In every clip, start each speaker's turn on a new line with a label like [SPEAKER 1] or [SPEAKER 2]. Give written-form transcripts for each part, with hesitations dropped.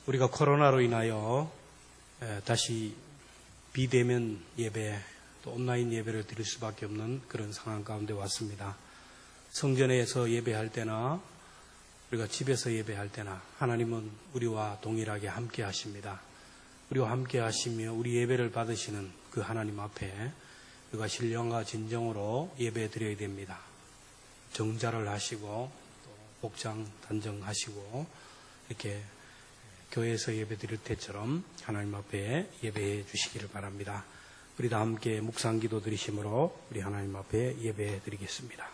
[SPEAKER 1] 우리가 코로나로 인하여 다시 비대면 예배, 또 온라인 예배를 드릴 수밖에 없는 그런 상황 가운데 왔습니다. 성전에서 예배할 때나 우리가 집에서 예배할 때나 하나님은 우리와 동일하게 함께 하십니다. 우리와 함께 하시며 우리 예배를 받으시는 그 하나님 앞에 우리가 신령과 진정으로 예배 드려야 됩니다. 정자를 하시고 또 복장 단정하시고 이렇게 교회에서 예배 드릴 때처럼 하나님 앞에 예배해 주시기를 바랍니다. 우리 다 함께 묵상기도 드리심으로 우리 하나님 앞에 예배해 드리겠습니다.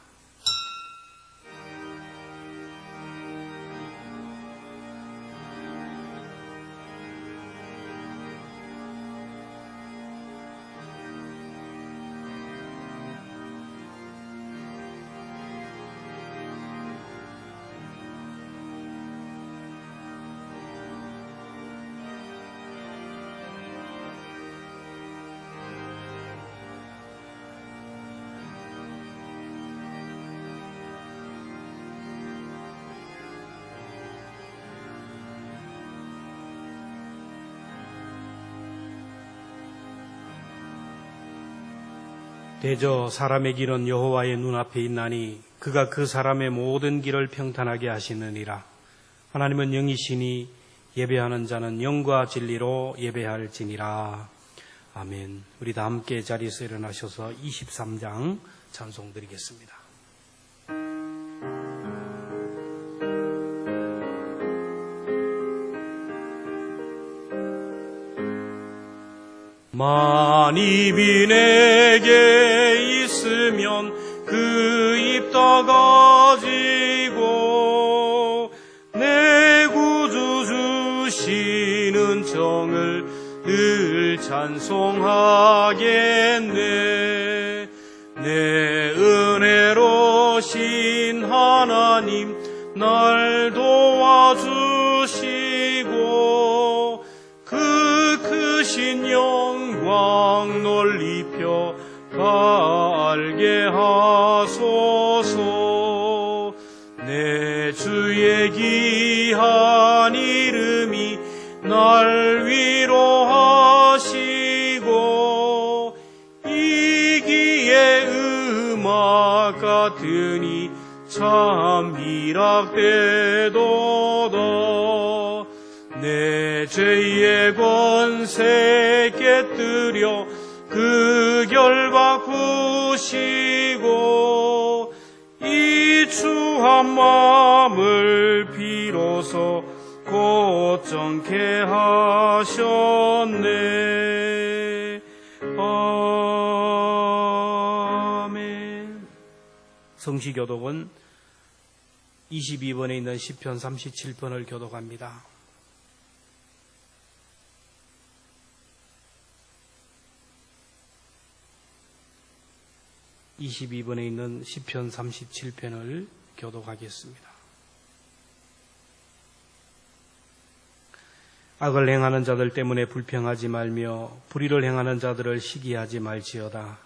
[SPEAKER 1] 대저 사람의 길은 여호와의 눈앞에 있나니 그가 그 사람의 모든 길을 평탄하게 하시느니라. 하나님은 영이시니 예배하는 자는 영과 진리로 예배할지니라. 아멘. 우리 다 함께 자리에서 일어나셔서 23장 찬송 드리겠습니다. 만입이 내게 있으면 그 입 다 가지고 내 구주 주시는 정을 늘 찬송하겠네. 내 은혜로신 하나님 날 도와주시고 그 크신 영광 넓히펴 알게 하소서. 내 주의 귀한 이름이 날 위로하시고 이기의 음악 같으니 참 희락되도다. 내 죄의 권세 깨뜨려 그 결 바꾸시고 이 추한 마음을 비로소 곧정케 하셨네. 아멘. 성시교독은 22번에 있는 시편 37편을 교독합니다. 22번에 있는 시편 37편을 교독하겠습니다. 악을 행하는 자들 때문에 불평하지 말며 불의를 행하는 자들을 시기하지 말지어다.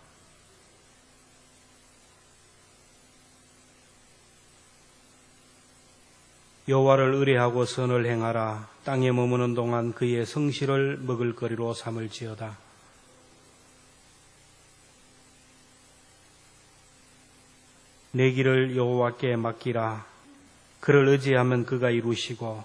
[SPEAKER 1] 여호와를 의뢰하고 선을 행하라. 땅에 머무는 동안 그의 성실을 먹을거리로 삼을지어다. 내 길을 여호와께 맡기라. 그를 의지하면 그가 이루시고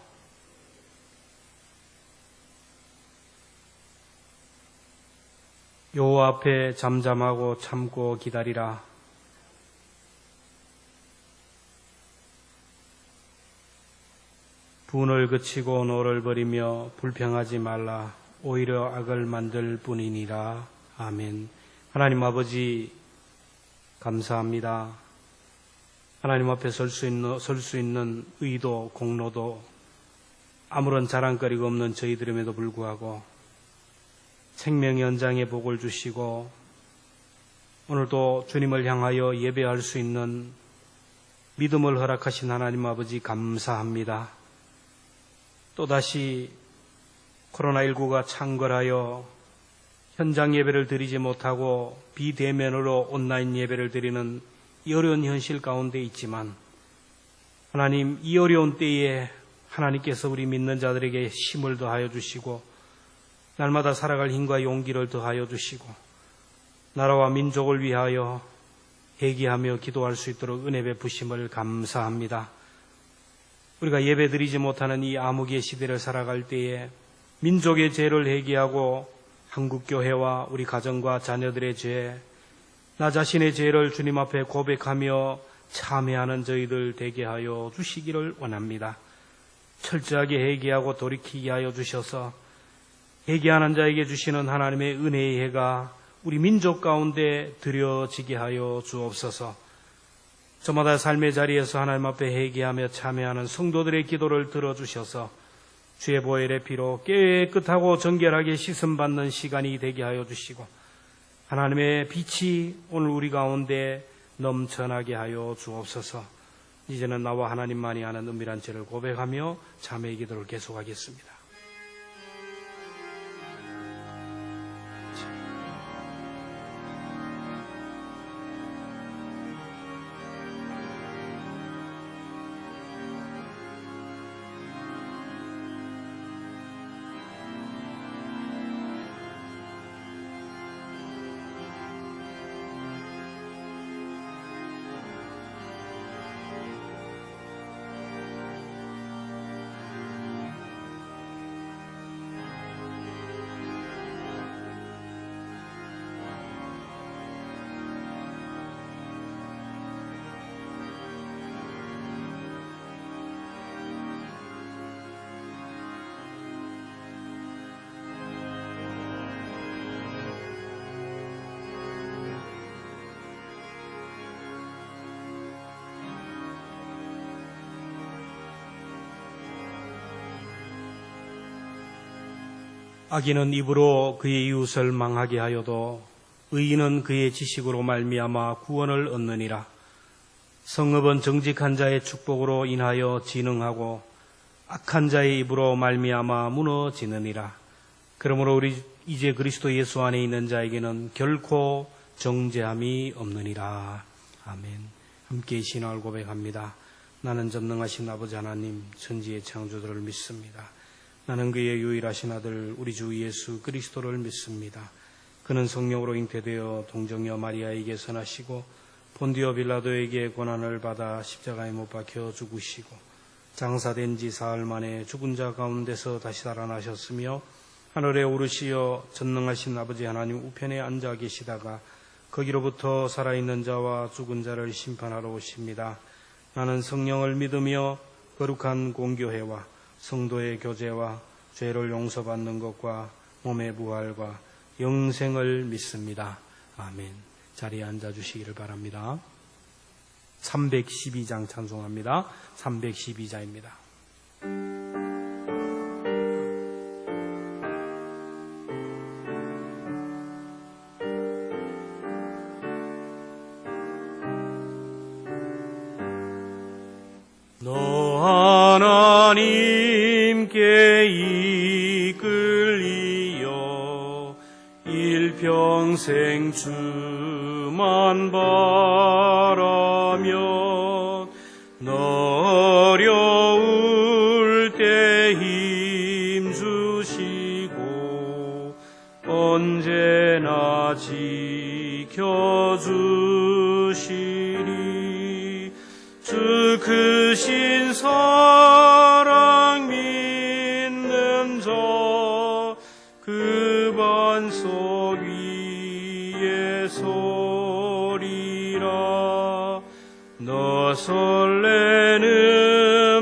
[SPEAKER 1] 여호와 앞에 잠잠하고 참고 기다리라. 분을 그치고 노를 버리며 불평하지 말라. 오히려 악을 만들 뿐이니라. 아멘. 하나님 아버지 감사합니다. 하나님 앞에 설 수 있는 의도, 공로도 아무런 자랑거리가 없는 저희들임에도 불구하고 생명 연장의 복을 주시고 오늘도 주님을 향하여 예배할 수 있는 믿음을 허락하신 하나님 아버지 감사합니다. 또다시 코로나19가 창궐하여 현장 예배를 드리지 못하고 비대면으로 온라인 예배를 드리는 이 어려운 현실 가운데 있지만 하나님 이 어려운 때에 하나님께서 우리 믿는 자들에게 힘을 더하여 주시고 날마다 살아갈 힘과 용기를 더하여 주시고 나라와 민족을 위하여 회개하며 기도할 수 있도록 은혜 베푸심을 감사합니다. 우리가 예배드리지 못하는 이 암흑의 시대를 살아갈 때에 민족의 죄를 회개하고 한국교회와 우리 가정과 자녀들의 죄, 나 자신의 죄를 주님 앞에 고백하며 참회하는 저희들 되게 하여 주시기를 원합니다. 철저하게 회개하고 돌이키게 하여 주셔서 회개하는 자에게 주시는 하나님의 은혜의 해가 우리 민족 가운데 드려지게 하여 주옵소서. 저마다 삶의 자리에서 하나님 앞에 회개하며 참회하는 성도들의 기도를 들어주셔서 주의 보혈의 피로 깨끗하고 정결하게 씻음받는 시간이 되게 하여 주시고 하나님의 빛이 오늘 우리 가운데 넘쳐나게 하여 주옵소서. 이제는 나와 하나님만이 아는 은밀한 죄를 고백하며 참회의 기도를 계속하겠습니다. 악인은 입으로 그의 이웃을 망하게 하여도 의인은 그의 지식으로 말미암아 구원을 얻느니라. 성읍은 정직한 자의 축복으로 인하여 진흥하고 악한 자의 입으로 말미암아 무너지느니라. 그러므로 우리 이제 그리스도 예수 안에 있는 자에게는 결코 정죄함이 없느니라. 아멘. 함께 신앙을 고백합니다. 나는 전능하신 아버지 하나님 천지의 창조주를 믿습니다. 나는 그의 유일하신 아들 우리 주 예수 그리스도를 믿습니다. 그는 성령으로 잉태되어 동정녀 마리아에게서 나시고 본디오 빌라도에게 고난을 받아 십자가에 못 박혀 죽으시고 장사된 지 사흘 만에 죽은 자 가운데서 다시 살아나셨으며 하늘에 오르시어 전능하신 아버지 하나님 우편에 앉아 계시다가 거기로부터 살아있는 자와 죽은 자를 심판하러 오십니다. 나는 성령을 믿으며 거룩한 공교회와 성도의 교제와 죄를 용서받는 것과 몸의 부활과 영생을 믿습니다. 아멘. 자리에 앉아주시기를 바랍니다. 312장 찬송합니다. 312자입니다. 너 하나님께 이끌리어 일평생 주만 바라며 너 어려울 때 힘주시고 언제나 지켜주시리. 주 크신 사랑 믿는 자 그 반석 위에 서리라. 너 설레는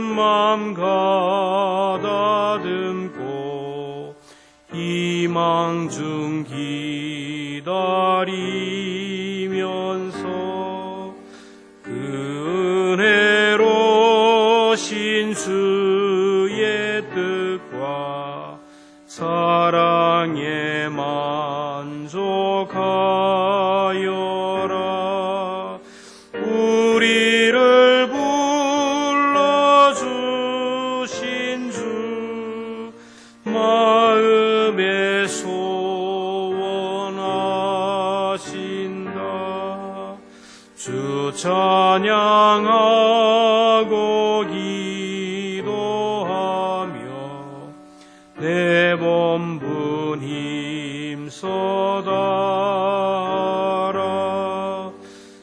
[SPEAKER 1] 맘 가다듬고 희망 중 기다리면서 그 은혜로 신 주의 뜻과 사랑에 만족하여라. 우리를 불러주신 주 마음에 소원하신다. 주 찬양하고 기도하라. 내 몸분 힘써다라.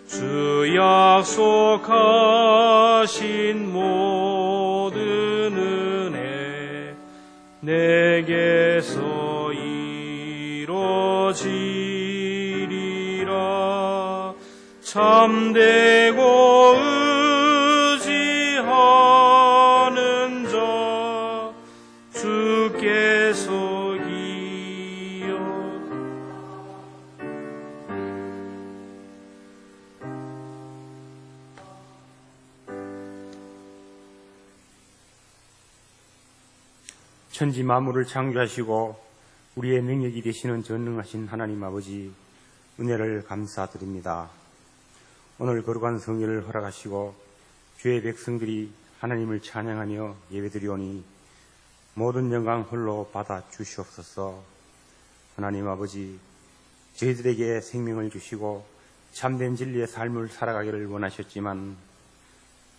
[SPEAKER 1] 주 약속하신 모든 은혜 내게서 이루어지리라. 참되고 의지하는 자 주께서 기여.
[SPEAKER 2] 천지 만물을 창조하시고 우리의 능력이 되시는 전능하신 하나님 아버지, 은혜를 감사드립니다. 오늘 거룩한 성회를 허락하시고 주의 백성들이 하나님을 찬양하며 예배드리오니 모든 영광 홀로 받아 주시옵소서. 하나님 아버지, 저희들에게 생명을 주시고 참된 진리의 삶을 살아가기를 원하셨지만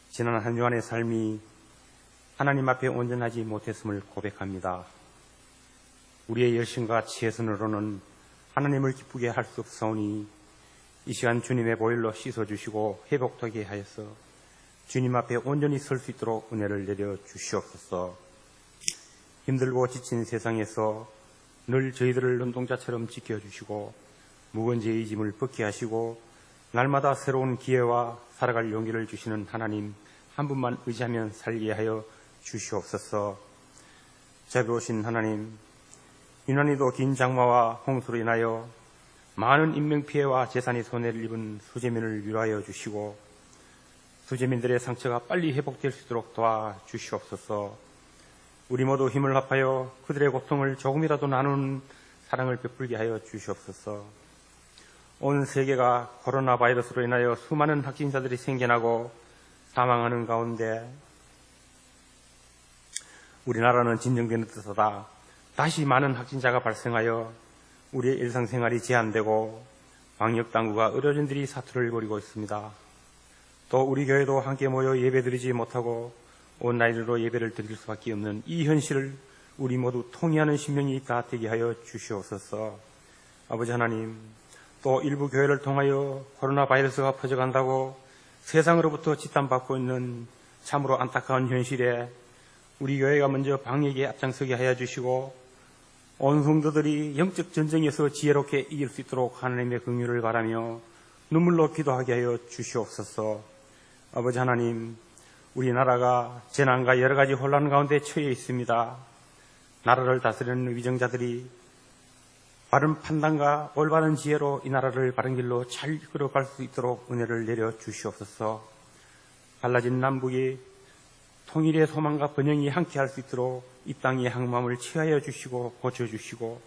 [SPEAKER 2] 지난 한 주간의 삶이 하나님 앞에 온전하지 못했음을 고백합니다. 우리의 열심과 최선으로는 하나님을 기쁘게 할 수 없사오니 이 시간 주님의 보혈로 씻어주시고 회복되게 하여서 주님 앞에 온전히 설 수 있도록 은혜를 내려 주시옵소서. 힘들고 지친 세상에서 늘 저희들을 눈동자처럼 지켜주시고 무거운 죄의 짐을 벗게 하시고 날마다 새로운 기회와 살아갈 용기를 주시는 하나님 한 분만 의지하면 살게 하여 주시옵소서. 자비로우신 하나님, 유난히도 긴 장마와 홍수로 인하여 많은 인명피해와 재산이 손해를 입은 수재민을 위로하여 주시고 수재민들의 상처가 빨리 회복될 수 있도록 도와주시옵소서. 우리 모두 힘을 합하여 그들의 고통을 조금이라도 나누는 사랑을 베풀게 하여 주시옵소서. 온 세계가 코로나 바이러스로 인하여 수많은 확진자들이 생겨나고 사망하는 가운데 우리나라는 진정되는 듯하다 다시 많은 확진자가 발생하여 우리의 일상생활이 제한되고 방역당국과 의료진들이 사투를 벌이고 있습니다. 또 우리 교회도 함께 모여 예배드리지 못하고 온라인으로 예배를 드릴 수밖에 없는 이 현실을 우리 모두 통회하는 심령이 다 되게 하여 주시옵소서. 아버지 하나님, 또 일부 교회를 통하여 코로나 바이러스가 퍼져간다고 세상으로부터 지탄받고 있는 참으로 안타까운 현실에 우리 교회가 먼저 방역에 앞장서게 하여 주시고 온 성도들이 영적 전쟁에서 지혜롭게 이길 수 있도록 하나님의 긍휼을 바라며 눈물로 기도하게 하여 주시옵소서. 아버지 하나님, 우리나라가 재난과 여러 가지 혼란 가운데 처해 있습니다. 나라를 다스리는 위정자들이 바른 판단과 올바른 지혜로 이 나라를 바른 길로 잘 이끌어갈 수 있도록 은혜를 내려 주시옵소서. 갈라진 남북이 통일의 소망과 번영이 함께할 수 있도록 이 땅의 항마음을 치하여 주시고 고쳐주시고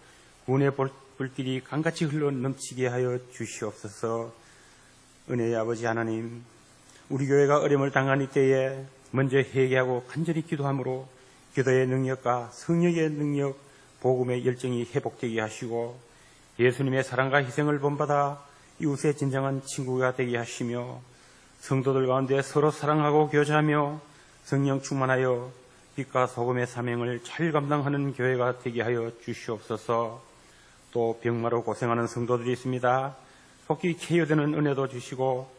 [SPEAKER 2] 구원의 불길이 강같이 흘러 넘치게 하여 주시옵소서. 은혜의 아버지 하나님, 우리 교회가 어려움을 당한 이때에 먼저 회개하고 간절히 기도함으로 기도의 능력과 성령의 능력, 복음의 열정이 회복되게 하시고 예수님의 사랑과 희생을 본받아 이웃의 진정한 친구가 되게 하시며 성도들 가운데 서로 사랑하고 교제하며 성령 충만하여 빛과 소금의 사명을 잘 감당하는 교회가 되게 하여 주시옵소서. 또 병마로 고생하는 성도들이 있습니다. 속히 케어되는 은혜도 주시고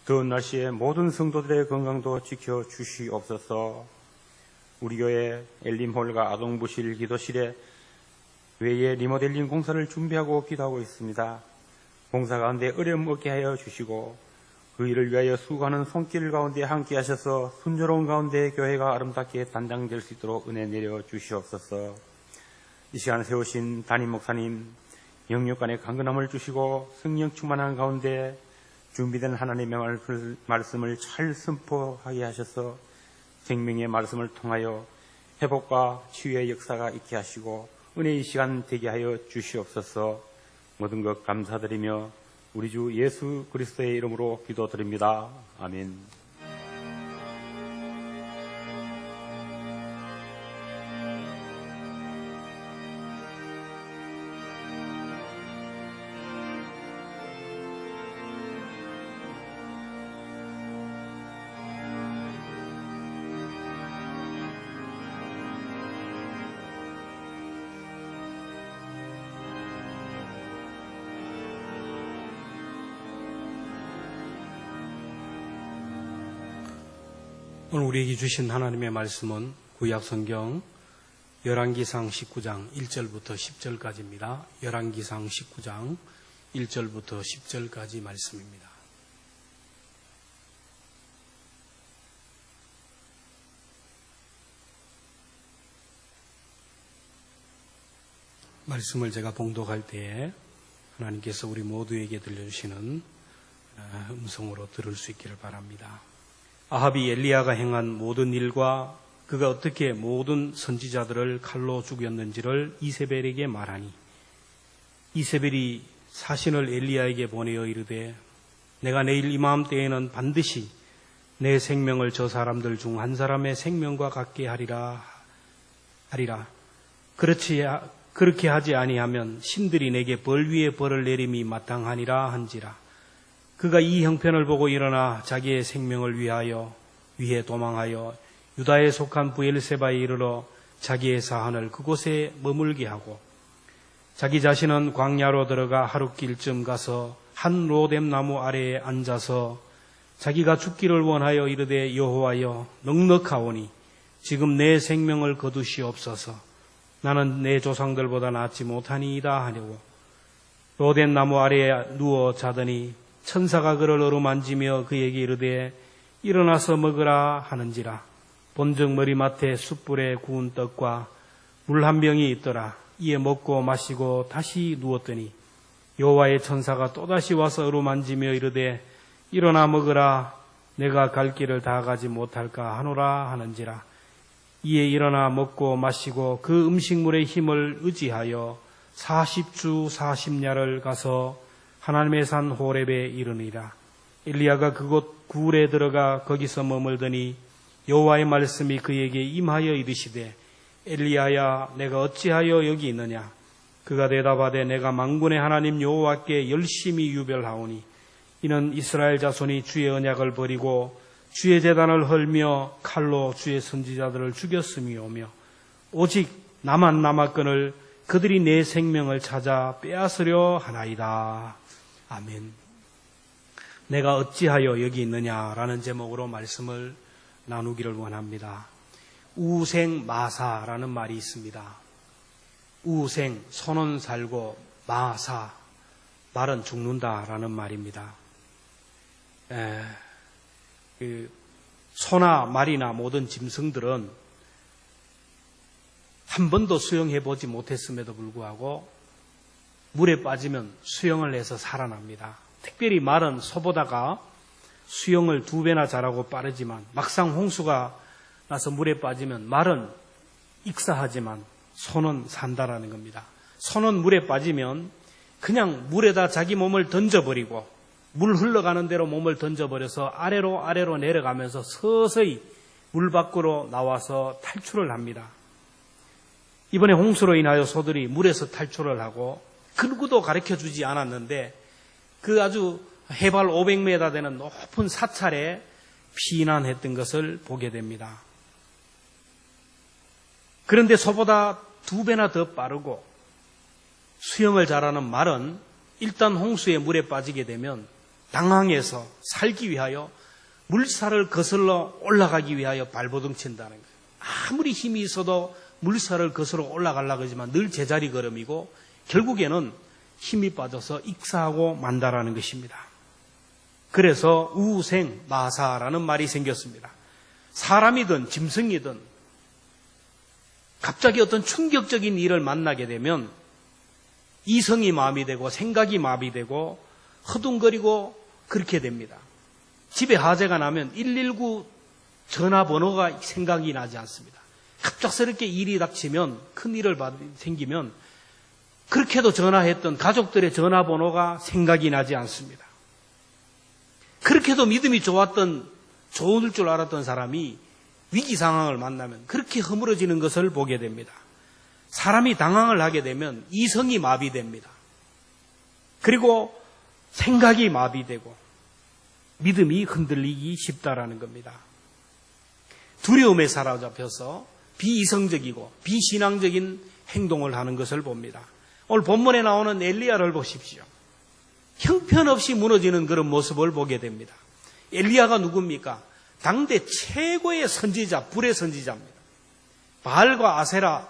[SPEAKER 2] 더운 날씨에 모든 성도들의 건강도 지켜 주시옵소서. 우리 교회 엘림홀과 아동부실 기도실에 외에 리모델링 공사를 준비하고 기도하고 있습니다. 공사 가운데 어려움 없게 하여 주시고 그 일을 위하여 수고하는 손길 가운데 함께 하셔서 순조로운 가운데 교회가 아름답게 단장될 수 있도록 은혜 내려 주시옵소서. 이 시간 세우신 담임 목사님 영육간의 강건함을 주시고 성령 충만한 가운데 준비된 하나님의 말씀을 잘 선포하게 하셔서 생명의 말씀을 통하여 회복과 치유의 역사가 있게 하시고 은혜의 시간 되게 하여 주시옵소서. 모든 것 감사드리며 우리 주 예수 그리스도의 이름으로 기도드립니다. 아멘.
[SPEAKER 1] 오늘 우리에게 주신 하나님의 말씀은 구약성경 열왕기상 19장 1절부터 10절까지입니다. 열왕기상 19장 1절부터 10절까지 말씀입니다. 말씀을 제가 봉독할 때에 하나님께서 우리 모두에게 들려주시는 음성으로 들을 수 있기를 바랍니다. 아합이 엘리야가 행한 모든 일과 그가 어떻게 모든 선지자들을 칼로 죽였는지를 이세벨에게 말하니 이세벨이 사신을 엘리야에게 보내어 이르되 내가 내일 이맘때에는 반드시 내 생명을 저 사람들 중 한 사람의 생명과 같게 하리라. 그렇게 하지 아니하면 신들이 내게 벌 위에 벌을 내림이 마땅하니라 한지라. 그가 이 형편을 보고 일어나 자기의 생명을 위해 도망하여 유다에 속한 브엘세바에 이르러 자기의 사한을 그곳에 머물게 하고 자기 자신은 광야로 들어가 하룻길쯤 가서 한 로뎀 나무 아래에 앉아서 자기가 죽기를 원하여 이르되 여호와여 넉넉하오니 지금 내 생명을 거두시옵소서. 나는 내 조상들보다 낫지 못하니이다 하려고 로뎀 나무 아래에 누워 자더니 천사가 그를 어루만지며 그에게 이르되 일어나서 먹으라 하는지라. 본즉 머리맡에 숯불에 구운 떡과 물 한 병이 있더라. 이에 먹고 마시고 다시 누웠더니 여호와의 천사가 또다시 와서 어루만지며 이르되 일어나 먹으라. 내가 갈 길을 다 가지 못할까 하노라 하는지라. 이에 일어나 먹고 마시고 그 음식물의 힘을 의지하여 40주 40야를 가서 하나님의 산 호렙에 이르니라. 엘리야가 그곳 굴에 들어가 거기서 머물더니 여호와의 말씀이 그에게 임하여 이르시되 엘리야야 내가 어찌하여 여기 있느냐. 그가 대답하되 내가 만군의 하나님 여호와께 열심히 유별하오니 이는 이스라엘 자손이 주의 언약을 버리고 주의 제단을 헐며 칼로 주의 선지자들을 죽였음이오며 오직 나만 남았거늘 그들이 내 생명을 찾아 빼앗으려 하나이다. 아멘. 내가 어찌하여 여기 있느냐라는 제목으로 말씀을 나누기를 원합니다. 우생 마사라는 말이 있습니다. 우생, 소는 살고 마사, 말은 죽는다라는 말입니다. 소나 말이나 모든 짐승들은 한 번도 수영해 보지 못했음에도 불구하고 물에 빠지면 수영을 해서 살아납니다. 특별히 말은 소보다가 수영을 2배나 잘하고 빠르지만 막상 홍수가 나서 물에 빠지면 말은 익사하지만 소는 산다라는 겁니다. 소는 물에 빠지면 그냥 물에다 자기 몸을 던져버리고 물 흘러가는 대로 몸을 던져버려서 아래로 내려가면서 서서히 물 밖으로 나와서 탈출을 합니다. 이번에 홍수로 인하여 소들이 물에서 탈출을 하고 그 누구도 가르쳐주지 않았는데 그 아주 해발 500m 되는 높은 사찰에 피난했던 것을 보게 됩니다. 그런데 소보다 2배나 더 빠르고 수영을 잘하는 말은 일단 홍수에 물에 빠지게 되면 당황해서 살기 위하여 물살을 거슬러 올라가기 위하여 발버둥친다는 거예요. 아무리 힘이 있어도 물살을 거슬러 올라가려고 하지만 늘 제자리 걸음이고 결국에는 힘이 빠져서 익사하고 만다라는 것입니다. 그래서 우생 마사라는 말이 생겼습니다. 사람이든 짐승이든 갑자기 어떤 충격적인 일을 만나게 되면 이성이 마비되고 생각이 마비되고 허둥거리고 그렇게 됩니다. 집에 화재가 나면 119 전화번호가 생각이 나지 않습니다. 갑작스럽게 일이 닥치면 큰 일을 생기면 그렇게도 전화했던 가족들의 전화번호가 생각이 나지 않습니다. 그렇게도 믿음이 좋을 줄 알았던 사람이 위기 상황을 만나면 그렇게 허물어지는 것을 보게 됩니다. 사람이 당황을 하게 되면 이성이 마비됩니다. 그리고 생각이 마비되고 믿음이 흔들리기 쉽다라는 겁니다. 두려움에 사로잡혀서 비이성적이고 비신앙적인 행동을 하는 것을 봅니다. 오늘 본문에 나오는 엘리야를 보십시오. 형편없이 무너지는 그런 모습을 보게 됩니다. 엘리야가 누굽니까? 당대 최고의 선지자, 불의 선지자입니다. 바알과 아세라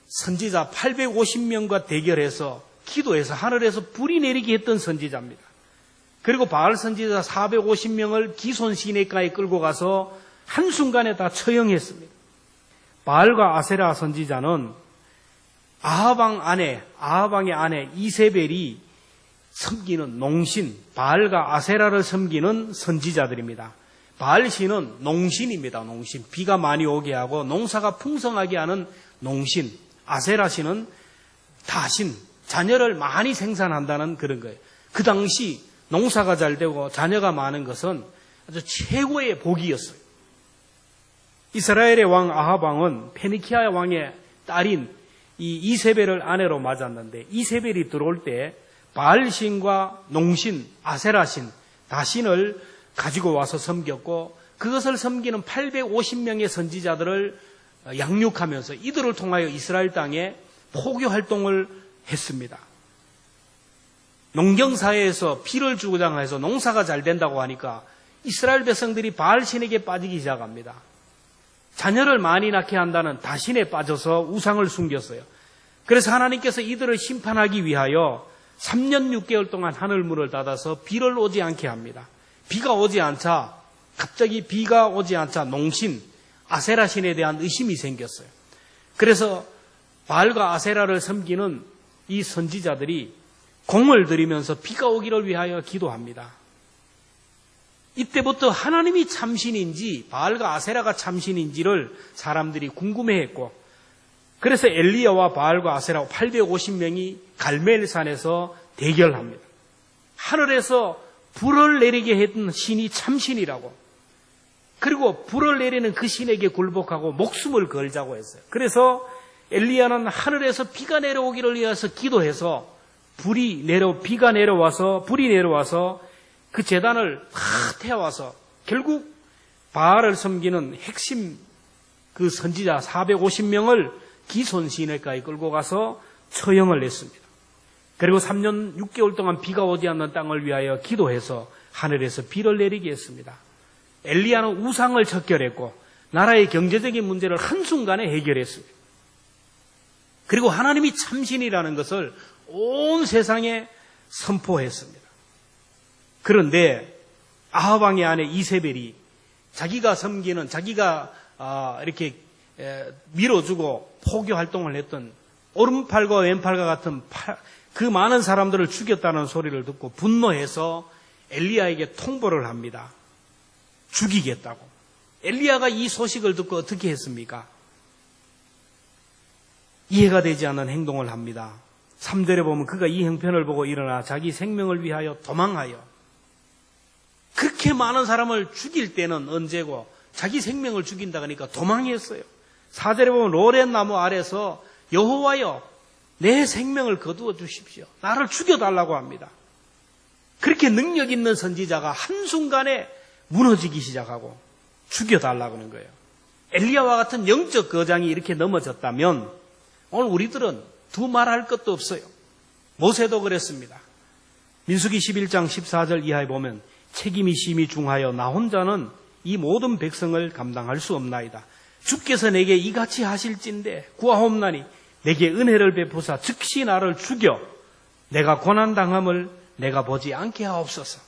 [SPEAKER 1] 선지자 850명과 대결해서 기도해서 하늘에서 불이 내리게 했던 선지자입니다. 그리고 바알 선지자 450명을 기손 시내가에 끌고 가서 한순간에 다 처형했습니다. 바알과 아세라 선지자는 아하방의 아내 이세벨이 섬기는 농신, 바알과 아세라를 섬기는 선지자들입니다. 바알신은 농신입니다. 농신. 비가 많이 오게 하고 농사가 풍성하게 하는 농신. 아세라신은 다신, 자녀를 많이 생산한다는 그런 거예요. 그 당시 농사가 잘 되고 자녀가 많은 것은 아주 최고의 복이었어요. 이스라엘의 왕 아하방은 페니키아 왕의 딸인 이 이세벨을 아내로 맞았는데, 이세벨이 들어올 때 바알신과 농신, 아세라신, 다신을 가지고 와서 섬겼고, 그것을 섬기는 850명의 선지자들을 양육하면서 이들을 통하여 이스라엘 땅에 포교 활동을 했습니다. 농경사회에서 피를 주장해서 농사가 잘 된다고 하니까 이스라엘 백성들이 바알신에게 빠지기 시작합니다. 자녀를 많이 낳게 한다는 다신에 빠져서 우상을 숨겼어요. 그래서 하나님께서 이들을 심판하기 위하여 3년 6개월 동안 하늘문을 닫아서 비를 오지 않게 합니다. 비가 오지 않자, 갑자기 비가 오지 않자 농신, 아세라신에 대한 의심이 생겼어요. 그래서 바알과 아세라를 섬기는 이 선지자들이 공을 들이면서 비가 오기를 위하여 기도합니다. 이때부터 하나님이 참신인지 바알과 아세라가 참신인지를 사람들이 궁금해했고, 그래서 엘리야와 바알과 아세라 850명이 갈멜산에서 대결합니다. 하늘에서 불을 내리게 했던 신이 참신이라고, 그리고 불을 내리는 그 신에게 굴복하고 목숨을 걸자고 했어요. 그래서 엘리야는 하늘에서 비가 내려오기를 위해서 기도해서 비가 내려와서 불이 내려와서 그 제단을 다 태워와서 결국 바알을 섬기는 핵심 그 선지자 450명을 기손 시내가에 끌고 가서 처형을 했습니다. 그리고 3년 6개월 동안 비가 오지 않는 땅을 위하여 기도해서 하늘에서 비를 내리게 했습니다. 엘리야는 우상을 척결했고 나라의 경제적인 문제를 한순간에 해결했습니다. 그리고 하나님이 참신이라는 것을 온 세상에 선포했습니다. 그런데 아하방의 아내 이세벨이 자기가 섬기는, 자기가 이렇게 밀어주고 포교 활동을 했던 오른팔과 왼팔과 같은 그 많은 사람들을 죽였다는 소리를 듣고 분노해서 엘리야에게 통보를 합니다. 죽이겠다고. 엘리야가 이 소식을 듣고 어떻게 했습니까? 이해가 되지 않는 행동을 합니다. 3절에 보면 그가 이 형편을 보고 일어나 자기 생명을 위하여 도망하여, 그렇게 많은 사람을 죽일 때는 언제고 자기 생명을 죽인다 하니까 도망했어요. 4절에 보면 로렌 나무 아래서 여호와여 내 생명을 거두어 주십시오. 나를 죽여달라고 합니다. 그렇게 능력 있는 선지자가 한순간에 무너지기 시작하고 죽여달라고 하는 거예요. 엘리야와 같은 영적 거장이 이렇게 넘어졌다면 오늘 우리들은 두말할 것도 없어요. 모세도 그랬습니다. 민수기 11장 14절 이하에 보면 책임이 심히 중하여 나 혼자는 이 모든 백성을 감당할 수 없나이다. 주께서 내게 이같이 하실진대 구하옵나니 내게 은혜를 베푸사 즉시 나를 죽여 내가 고난당함을 내가 보지 않게 하옵소서.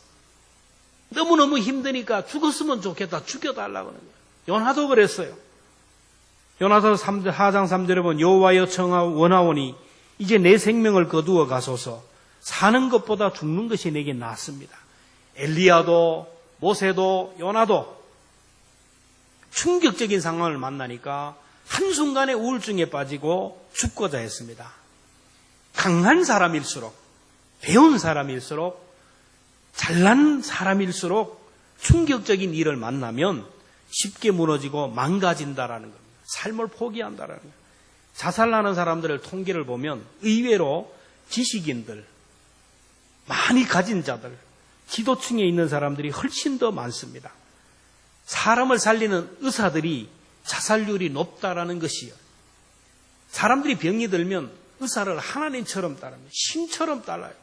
[SPEAKER 1] 너무너무 힘드니까 죽었으면 좋겠다. 죽여달라고 하는 거예요. 요나도 그랬어요. 요나서 4장 3절에 보면 여호와여 원하오니 이제 내 생명을 거두어 가소서. 사는 것보다 죽는 것이 내게 낫습니다. 엘리야도 모세도 요나도 충격적인 상황을 만나니까 한순간에 우울증에 빠지고 죽고자 했습니다. 강한 사람일수록, 배운 사람일수록, 잘난 사람일수록 충격적인 일을 만나면 쉽게 무너지고 망가진다라는 겁니다. 삶을 포기한다라는 거예요. 자살하는 사람들의 통계를 보면 의외로 지식인들, 많이 가진 자들, 지도층에 있는 사람들이 훨씬 더 많습니다. 사람을 살리는 의사들이 자살률이 높다라는 것이요. 사람들이 병이 들면 의사를 하나님처럼 따릅니다. 신처럼 따라요.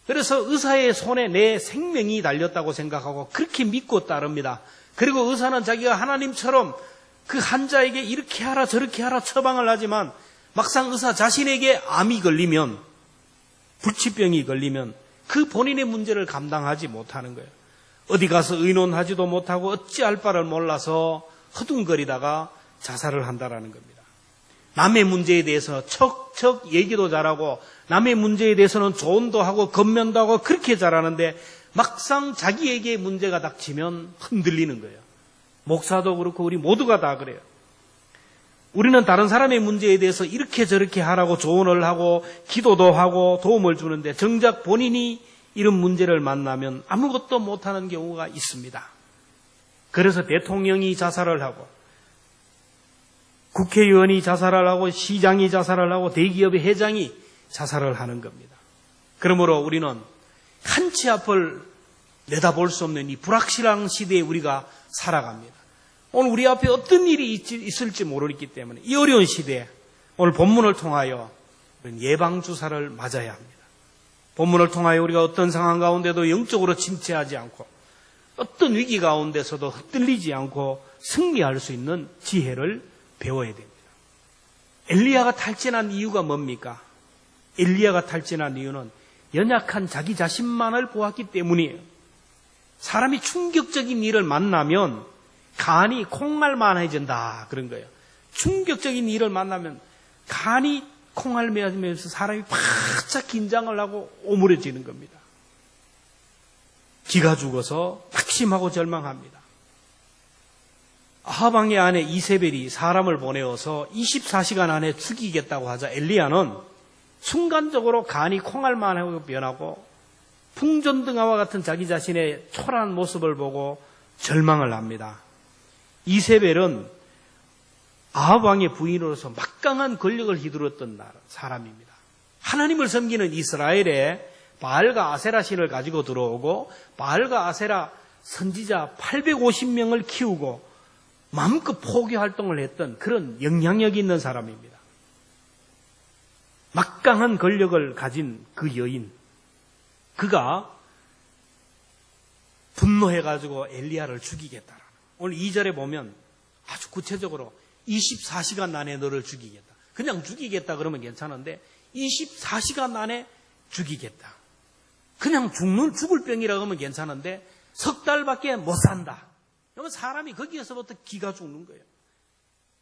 [SPEAKER 1] 그래서 의사의 손에 내 생명이 달렸다고 생각하고 그렇게 믿고 따릅니다. 그리고 의사는 자기가 하나님처럼 그 환자에게 이렇게 하라 저렇게 하라 처방을 하지만 막상 의사 자신에게 암이 걸리면, 불치병이 걸리면 그 본인의 문제를 감당하지 못하는 거예요. 어디 가서 의논하지도 못하고 어찌할 바를 몰라서 허둥거리다가 자살을 한다라는 겁니다. 남의 문제에 대해서 척척 얘기도 잘하고 남의 문제에 대해서는 조언도 하고 겉면도 하고 그렇게 잘하는데 막상 자기에게 문제가 닥치면 흔들리는 거예요. 목사도 그렇고 우리 모두가 다 그래요. 우리는 다른 사람의 문제에 대해서 이렇게 저렇게 하라고 조언을 하고 기도도 하고 도움을 주는데 정작 본인이 이런 문제를 만나면 아무것도 못하는 경우가 있습니다. 그래서 대통령이 자살을 하고 국회의원이 자살을 하고 시장이 자살을 하고 대기업의 회장이 자살을 하는 겁니다. 그러므로 우리는 한치 앞을 내다볼 수 없는 이 불확실한 시대에 우리가 살아갑니다. 오늘 우리 앞에 어떤 일이 있을지 모르기 때문에 이 어려운 시대에 오늘 본문을 통하여 예방주사를 맞아야 합니다. 본문을 통하여 우리가 어떤 상황 가운데도 영적으로 침체하지 않고 어떤 위기 가운데서도 흔들리지 않고 승리할 수 있는 지혜를 배워야 됩니다. 엘리야가 탈진한 이유가 뭡니까? 엘리야가 탈진한 이유는 연약한 자기 자신만을 보았기 때문이에요. 사람이 충격적인 일을 만나면 간이 콩알만해진다 그런 거예요. 충격적인 일을 만나면 간이 콩알매면서 사람이 바짝 긴장을 하고 오므려지는 겁니다. 기가 죽어서 낙심하고 절망합니다. 아합 왕의 아내 이세벨이 사람을 보내어서 24시간 안에 죽이겠다고 하자 엘리야는 순간적으로 간이 콩알만하고 변하고 풍전등화와 같은 자기 자신의 초라한 모습을 보고 절망을 합니다. 이세벨은 아합 왕의 부인으로서 막강한 권력을 휘두르던 사람입니다. 하나님을 섬기는 이스라엘에 바알과 아세라 신을 가지고 들어오고 바알과 아세라 선지자 850명을 키우고 마음껏 포교 활동을 했던 그런 영향력 있는 사람입니다. 막강한 권력을 가진 그 여인, 그가 분노해가지고 엘리야를 죽이겠다. 오늘 2절에 보면 아주 구체적으로 24시간 안에 너를 죽이겠다. 그냥 죽이겠다 그러면 괜찮은데 24시간 안에 죽이겠다. 그냥 죽을 병이라고 하면 괜찮은데 석 달밖에 못 산다. 그러면 사람이 거기에서부터 기가 죽는 거예요.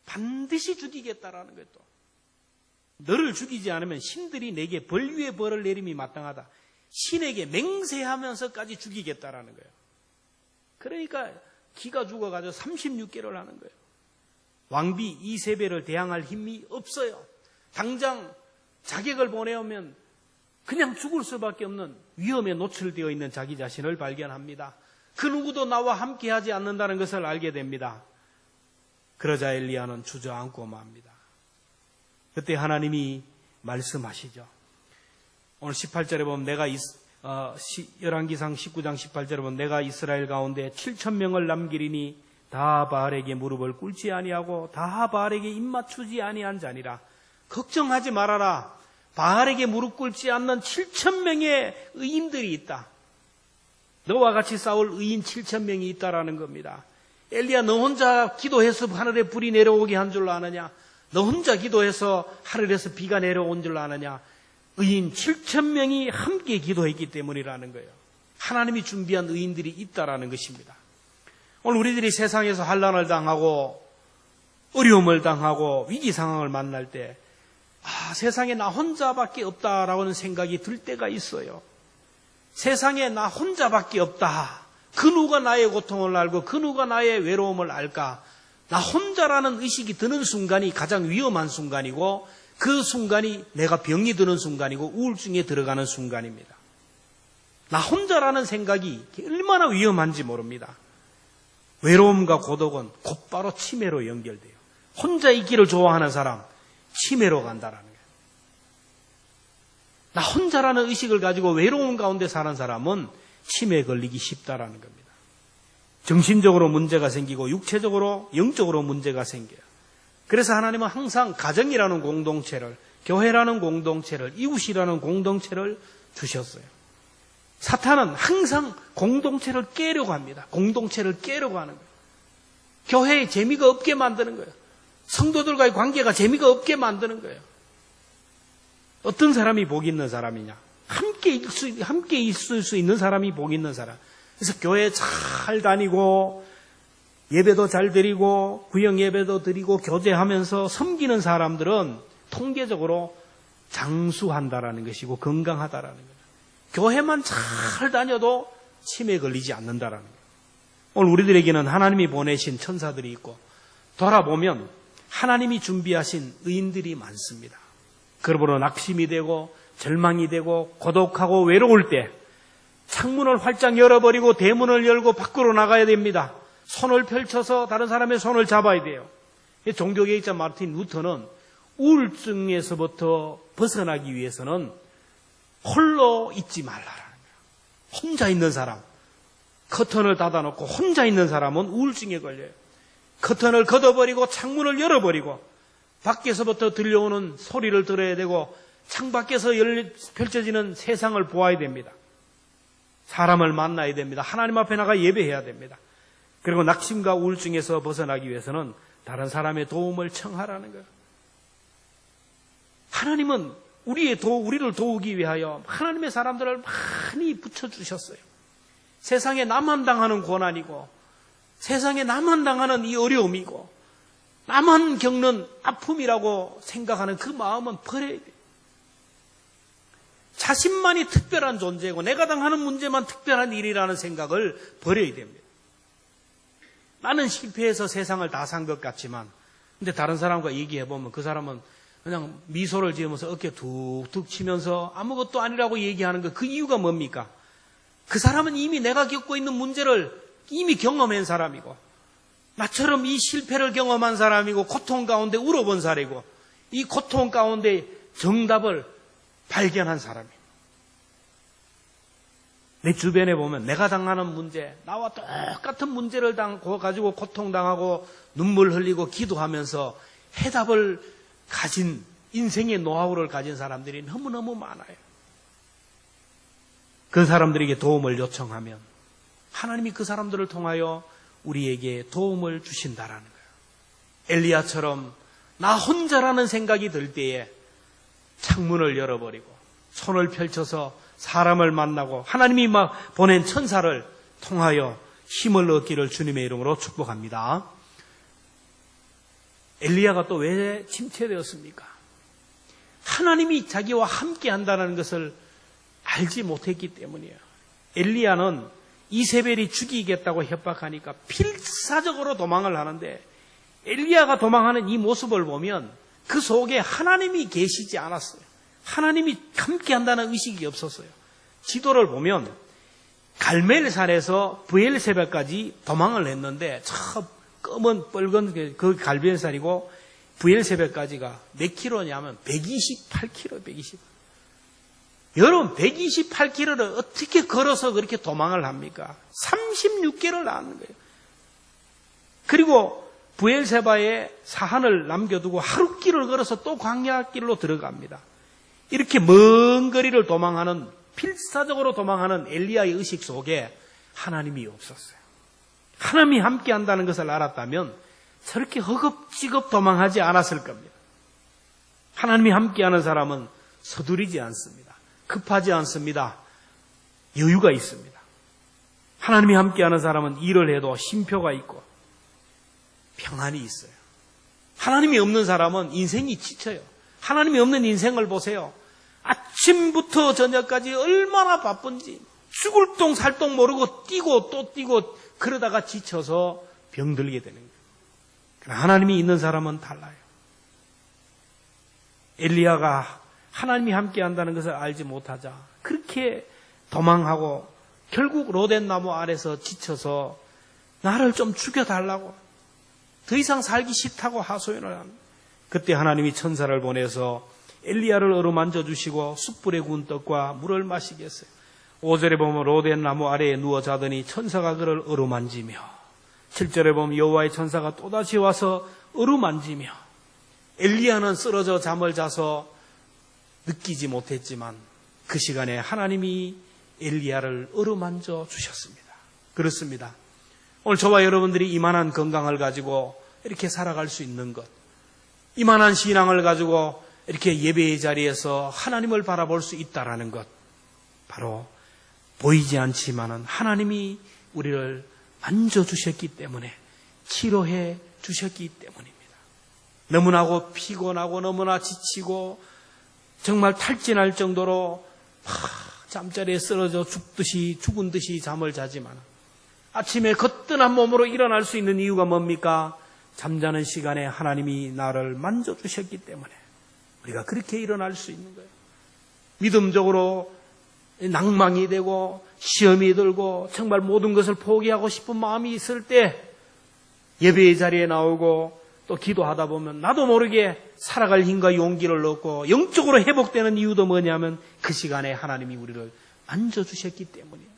[SPEAKER 1] 반드시 죽이겠다라는 거예요. 또 너를 죽이지 않으면 신들이 내게 벌 위에 벌을 내림이 마땅하다. 신에게 맹세하면서까지 죽이겠다라는 거예요. 그러니까 기가 죽어가지고 36개를 하는 거예요. 왕비 이세벨을 대항할 힘이 없어요. 당장 자객을 보내오면 그냥 죽을 수밖에 없는 위험에 노출되어 있는 자기 자신을 발견합니다. 그 누구도 나와 함께하지 않는다는 것을 알게 됩니다. 그러자 엘리야는 주저앉고 맙니다. 그때 하나님이 말씀하시죠. 오늘 18절에 보면 열왕기상 19장 18절에 보면 내가 이스라엘 가운데 7,000명을 남기리니 다 바알에게 무릎을 꿇지 아니하고 다 바알에게 입맞추지 아니한 자니라. 걱정하지 말아라. 바알에게 무릎 꿇지 않는 7,000명의 의인들이 있다. 너와 같이 싸울 의인 7,000명이 있다라는 겁니다. 엘리야, 너 혼자 기도해서 하늘에 불이 내려오게 한 줄 아느냐? 너 혼자 기도해서 하늘에서 비가 내려온 줄 아느냐? 의인 7,000명이 함께 기도했기 때문이라는 거예요. 하나님이 준비한 의인들이 있다라는 것입니다. 오늘 우리들이 세상에서 환난을 당하고 어려움을 당하고 위기 상황을 만날 때 세상에 나 혼자밖에 없다라는 생각이 들 때가 있어요. 세상에 나 혼자밖에 없다. 그 누가 나의 고통을 알고 그 누가 나의 외로움을 알까? 나 혼자라는 의식이 드는 순간이 가장 위험한 순간이고 그 순간이 내가 병이 드는 순간이고 우울증에 들어가는 순간입니다. 나 혼자라는 생각이 얼마나 위험한지 모릅니다. 외로움과 고독은 곧바로 치매로 연결돼요. 혼자 있기를 좋아하는 사람, 치매로 간다라는 거예요. 나 혼자라는 의식을 가지고 외로움 가운데 사는 사람은 치매에 걸리기 쉽다라는 겁니다. 정신적으로 문제가 생기고 육체적으로, 영적으로 문제가 생겨요. 그래서 하나님은 항상 가정이라는 공동체를, 교회라는 공동체를, 이웃이라는 공동체를 주셨어요. 사탄은 항상 공동체를 깨려고 합니다. 공동체를 깨려고 하는 거예요. 교회에 재미가 없게 만드는 거예요. 성도들과의 관계가 재미가 없게 만드는 거예요. 어떤 사람이 복 있는 사람이냐? 함께 있을 수 있는 사람이 복 있는 사람. 그래서 교회 잘 다니고 예배도 잘 드리고 구역 예배도 드리고 교제하면서 섬기는 사람들은 통계적으로 장수한다라는 것이고 건강하다라는 거예요. 교회만 잘 다녀도 치매에 걸리지 않는다라는 거예요. 오늘 우리들에게는 하나님이 보내신 천사들이 있고 돌아보면 하나님이 준비하신 의인들이 많습니다. 그러므로 낙심이 되고 절망이 되고 고독하고 외로울 때 창문을 활짝 열어버리고 대문을 열고 밖으로 나가야 됩니다. 손을 펼쳐서 다른 사람의 손을 잡아야 돼요. 종교개혁자 마르틴 루터는 우울증에서부터 벗어나기 위해서는 홀로 있지 말라라는 거예요. 혼자 있는 사람, 커튼을 닫아놓고 혼자 있는 사람은 우울증에 걸려요. 커튼을 걷어버리고 창문을 열어버리고 밖에서부터 들려오는 소리를 들어야 되고 창밖에서 펼쳐지는 세상을 보아야 됩니다. 사람을 만나야 됩니다. 하나님 앞에 나가 예배해야 됩니다. 그리고 낙심과 우울증에서 벗어나기 위해서는 다른 사람의 도움을 청하라는 거예요. 하나님은 우리를 도우기 위하여 하나님의 사람들을 많이 붙여주셨어요. 세상에 나만 당하는 고난이고 세상에 나만 당하는 이 어려움이고 나만 겪는 아픔이라고 생각하는 그 마음은 버려야 돼요. 자신만이 특별한 존재고 내가 당하는 문제만 특별한 일이라는 생각을 버려야 됩니다. 나는 실패해서 세상을 다 산 것 같지만 근데 다른 사람과 얘기해보면 그 사람은 그냥 미소를 지으면서 어깨 툭툭 치면서 아무것도 아니라고 얘기하는 거 그 이유가 뭡니까? 그 사람은 이미 내가 겪고 있는 문제를 이미 경험한 사람이고 나처럼 이 실패를 경험한 사람이고 고통 가운데 울어본 사람이고 이 고통 가운데 정답을 발견한 사람이에요. 내 주변에 보면 내가 당하는 문제, 나와 똑같은 문제를 가지고 고통당하고 눈물 흘리고 기도하면서 해답을 가진 인생의 노하우를 가진 사람들이 너무너무 많아요. 그 사람들에게 도움을 요청하면 하나님이 그 사람들을 통하여 우리에게 도움을 주신다라는 거예요. 엘리야처럼 나 혼자라는 생각이 들 때에 창문을 열어버리고 손을 펼쳐서 사람을 만나고 하나님이 막 보낸 천사를 통하여 힘을 얻기를 주님의 이름으로 축복합니다. 엘리야가 또 왜 침체되었습니까? 하나님이 자기와 함께 한다는 것을 알지 못했기 때문이에요. 엘리야는 이세벨이 죽이겠다고 협박하니까 필사적으로 도망을 하는데 엘리야가 도망하는 이 모습을 보면 그 속에 하나님이 계시지 않았어요. 하나님이 함께 한다는 의식이 없었어요. 지도를 보면 갈멜산에서 브엘세바까지 도망을 했는데 저 검은 뻘건 그 갈멜산이고 브엘세바까지가 몇 킬로냐면 128킬로, 120. 여러분 128킬로를 어떻게 걸어서 그렇게 도망을 합니까? 36개를 나왔는 거예요. 그리고 브엘세바에 사한을 남겨두고 하룻길을 걸어서 또 광야길로 들어갑니다. 이렇게 먼 거리를 도망하는 필사적으로 도망하는 엘리야의 의식 속에 하나님이 없었어요. 하나님이 함께 한다는 것을 알았다면 저렇게 허겁지겁 도망하지 않았을 겁니다. 하나님이 함께하는 사람은 서두르지 않습니다. 급하지 않습니다. 여유가 있습니다. 하나님이 함께하는 사람은 일을 해도 쉼표가 있고 평안이 있어요. 하나님이 없는 사람은 인생이 지쳐요. 하나님이 없는 인생을 보세요. 아침부터 저녁까지 얼마나 바쁜지 죽을 똥 살 똥 모르고 뛰고 또 뛰고 그러다가 지쳐서 병들게 되는 거예요. 그러나 하나님이 있는 사람은 달라요. 엘리야가 하나님이 함께 한다는 것을 알지 못하자 그렇게 도망하고 결국 로덴나무 아래서 지쳐서 나를 좀 죽여달라고 더 이상 살기 싫다고 하소연을 합니다. 그때 하나님이 천사를 보내서 엘리야를 어루만져 주시고 숯불에 구운 떡과 물을 마시게 했어요. 5절에 보면 로덴나무 아래에 누워 자더니 천사가 그를 어루만지며 7절에 보면 여호와의 천사가 또다시 와서 어루만지며 엘리야는 쓰러져 잠을 자서 느끼지 못했지만 그 시간에 하나님이 엘리야를 어루만져 주셨습니다. 그렇습니다. 오늘 저와 여러분들이 이만한 건강을 가지고 이렇게 살아갈 수 있는 것, 이만한 신앙을 가지고 이렇게 예배의 자리에서 하나님을 바라볼 수 있다라는 것, 바로 보이지 않지만은 하나님이 우리를 만져주셨기 때문에, 치료해 주셨기 때문입니다. 너무나고 피곤하고 너무나 지치고 정말 탈진할 정도로 잠자리에 쓰러져 죽은 듯이 잠을 자지만 아침에 거뜬한 몸으로 일어날 수 있는 이유가 뭡니까? 잠자는 시간에 하나님이 나를 만져주셨기 때문에 우리가 그렇게 일어날 수 있는 거예요. 믿음적으로 낭망이 되고 시험이 들고 정말 모든 것을 포기하고 싶은 마음이 있을 때 예배의 자리에 나오고 또 기도하다 보면 나도 모르게 살아갈 힘과 용기를 얻고 영적으로 회복되는 이유도 뭐냐면 그 시간에 하나님이 우리를 만져주셨기 때문이에요.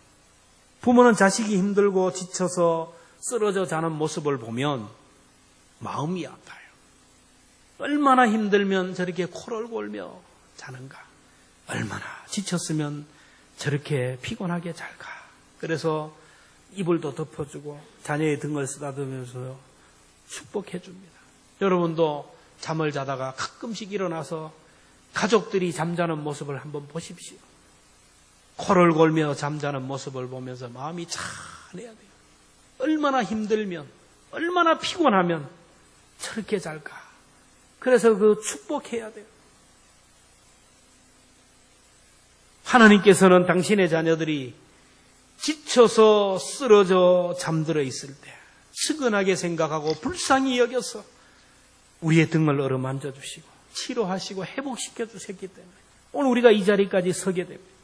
[SPEAKER 1] 부모는 자식이 힘들고 지쳐서 쓰러져 자는 모습을 보면 마음이 아파요. 얼마나 힘들면 저렇게 코를 골며 자는가. 얼마나 지쳤으면 저렇게 피곤하게 잘까. 그래서 이불도 덮어주고 자녀의 등을 쓰다듬으면서 축복해 줍니다. 여러분도 잠을 자다가 가끔씩 일어나서 가족들이 잠자는 모습을 한번 보십시오. 코를 골며 잠자는 모습을 보면서 마음이 찬해야 돼요. 얼마나 힘들면, 얼마나 피곤하면 저렇게 잘까. 그래서 그 축복해야 돼요. 하나님께서는 당신의 자녀들이 지쳐서 쓰러져 잠들어 있을 때 측은하게 생각하고 불쌍히 여겨서 우리의 등을 어루만져 주시고 치료하시고 회복시켜 주셨기 때문에 오늘 우리가 이 자리까지 서게 됩니다.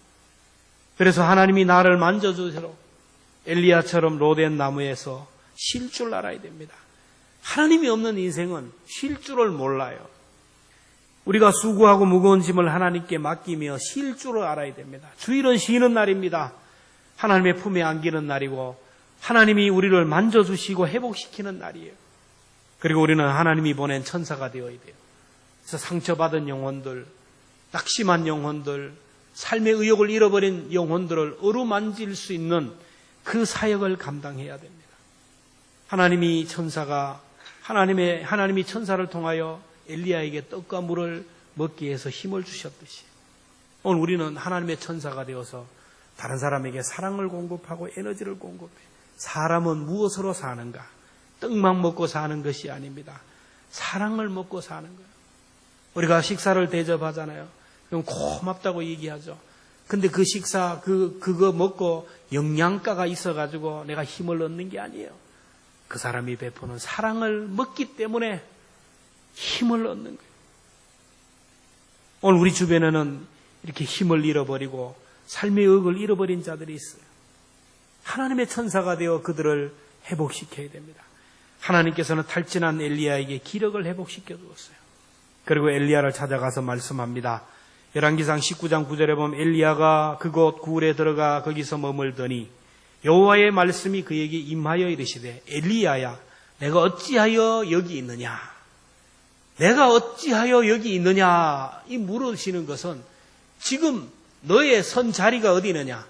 [SPEAKER 1] 그래서 하나님이 나를 만져주시도록 엘리야처럼 로덴 나무에서 쉴 줄 알아야 됩니다. 하나님이 없는 인생은 쉴 줄을 몰라요. 우리가 수고하고 무거운 짐을 하나님께 맡기며 쉴 줄을 알아야 됩니다. 주일은 쉬는 날입니다. 하나님의 품에 안기는 날이고 하나님이 우리를 만져주시고 회복시키는 날이에요. 그리고 우리는 하나님이 보낸 천사가 되어야 돼요. 그래서 상처받은 영혼들, 낙심한 영혼들, 삶의 의욕을 잃어버린 영혼들을 어루만질 수 있는 그 사역을 감당해야 됩니다. 하나님이 천사를 통하여 엘리야에게 떡과 물을 먹게 해서 힘을 주셨듯이 오늘 우리는 하나님의 천사가 되어서 다른 사람에게 사랑을 공급하고 에너지를 공급해. 사람은 무엇으로 사는가? 떡만 먹고 사는 것이 아닙니다. 사랑을 먹고 사는 거예요. 우리가 식사를 대접하잖아요. 그럼 고맙다고 얘기하죠. 근데 그 식사, 그거 먹고 영양가가 있어가지고 내가 힘을 얻는 게 아니에요. 그 사람이 베푸는 사랑을 먹기 때문에 힘을 얻는 거예요. 오늘 우리 주변에는 이렇게 힘을 잃어버리고 삶의 의욕을 잃어버린 자들이 있어요. 하나님의 천사가 되어 그들을 회복시켜야 됩니다. 하나님께서는 탈진한 엘리야에게 기력을 회복시켜 주었어요. 그리고 엘리야를 찾아가서 말씀합니다. 열왕기상 19장 9절에 보면 엘리야가 그곳 굴에 들어가 거기서 머물더니 여호와의 말씀이 그에게 임하여 이르시되 엘리야야 내가 어찌하여 여기 있느냐? 내가 어찌하여 여기 있느냐? 이 물으시는 것은 지금 너의 선 자리가 어디 있느냐?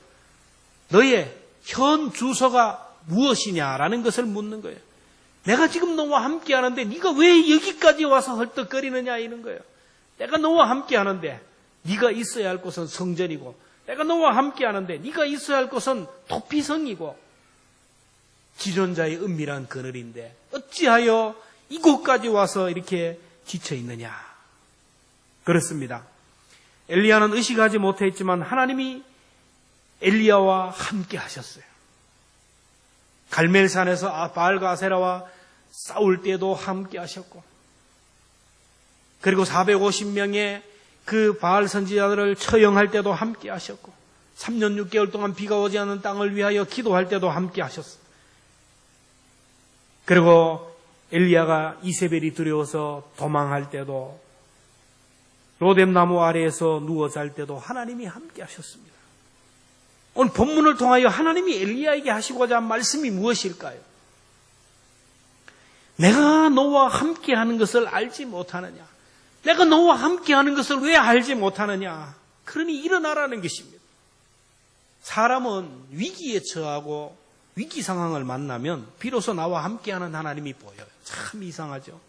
[SPEAKER 1] 너의 현 주소가 무엇이냐라는 것을 묻는 거예요. 내가 지금 너와 함께 하는데 네가 왜 여기까지 와서 헐떡거리느냐 이런 거예요. 내가 너와 함께 하는데 네가 있어야 할 곳은 성전이고 내가 너와 함께 하는데 네가 있어야 할 곳은 토피성이고 지존자의 은밀한 그늘인데 어찌하여 이곳까지 와서 이렇게 지쳐 있느냐. 그렇습니다. 엘리야는 의식하지 못했지만 하나님이 엘리야와 함께 하셨어요. 갈멜산에서 바알과 아세라와 싸울 때도 함께 하셨고 그리고 450명의 그 바알 선지자들을 처형할 때도 함께 하셨고 3년 6개월 동안 비가 오지 않는 땅을 위하여 기도할 때도 함께 하셨어요. 그리고 엘리야가 이세벨이 두려워서 도망할 때도 로뎀나무 아래에서 누워 잘 때도 하나님이 함께 하셨습니다. 오늘 본문을 통하여 하나님이 엘리야에게 하시고자 한 말씀이 무엇일까요? 내가 너와 함께하는 것을 알지 못하느냐? 내가 너와 함께하는 것을 왜 알지 못하느냐? 그러니 일어나라는 것입니다. 사람은 위기에 처하고 위기 상황을 만나면 비로소 나와 함께하는 하나님이 보여요. 참 이상하죠.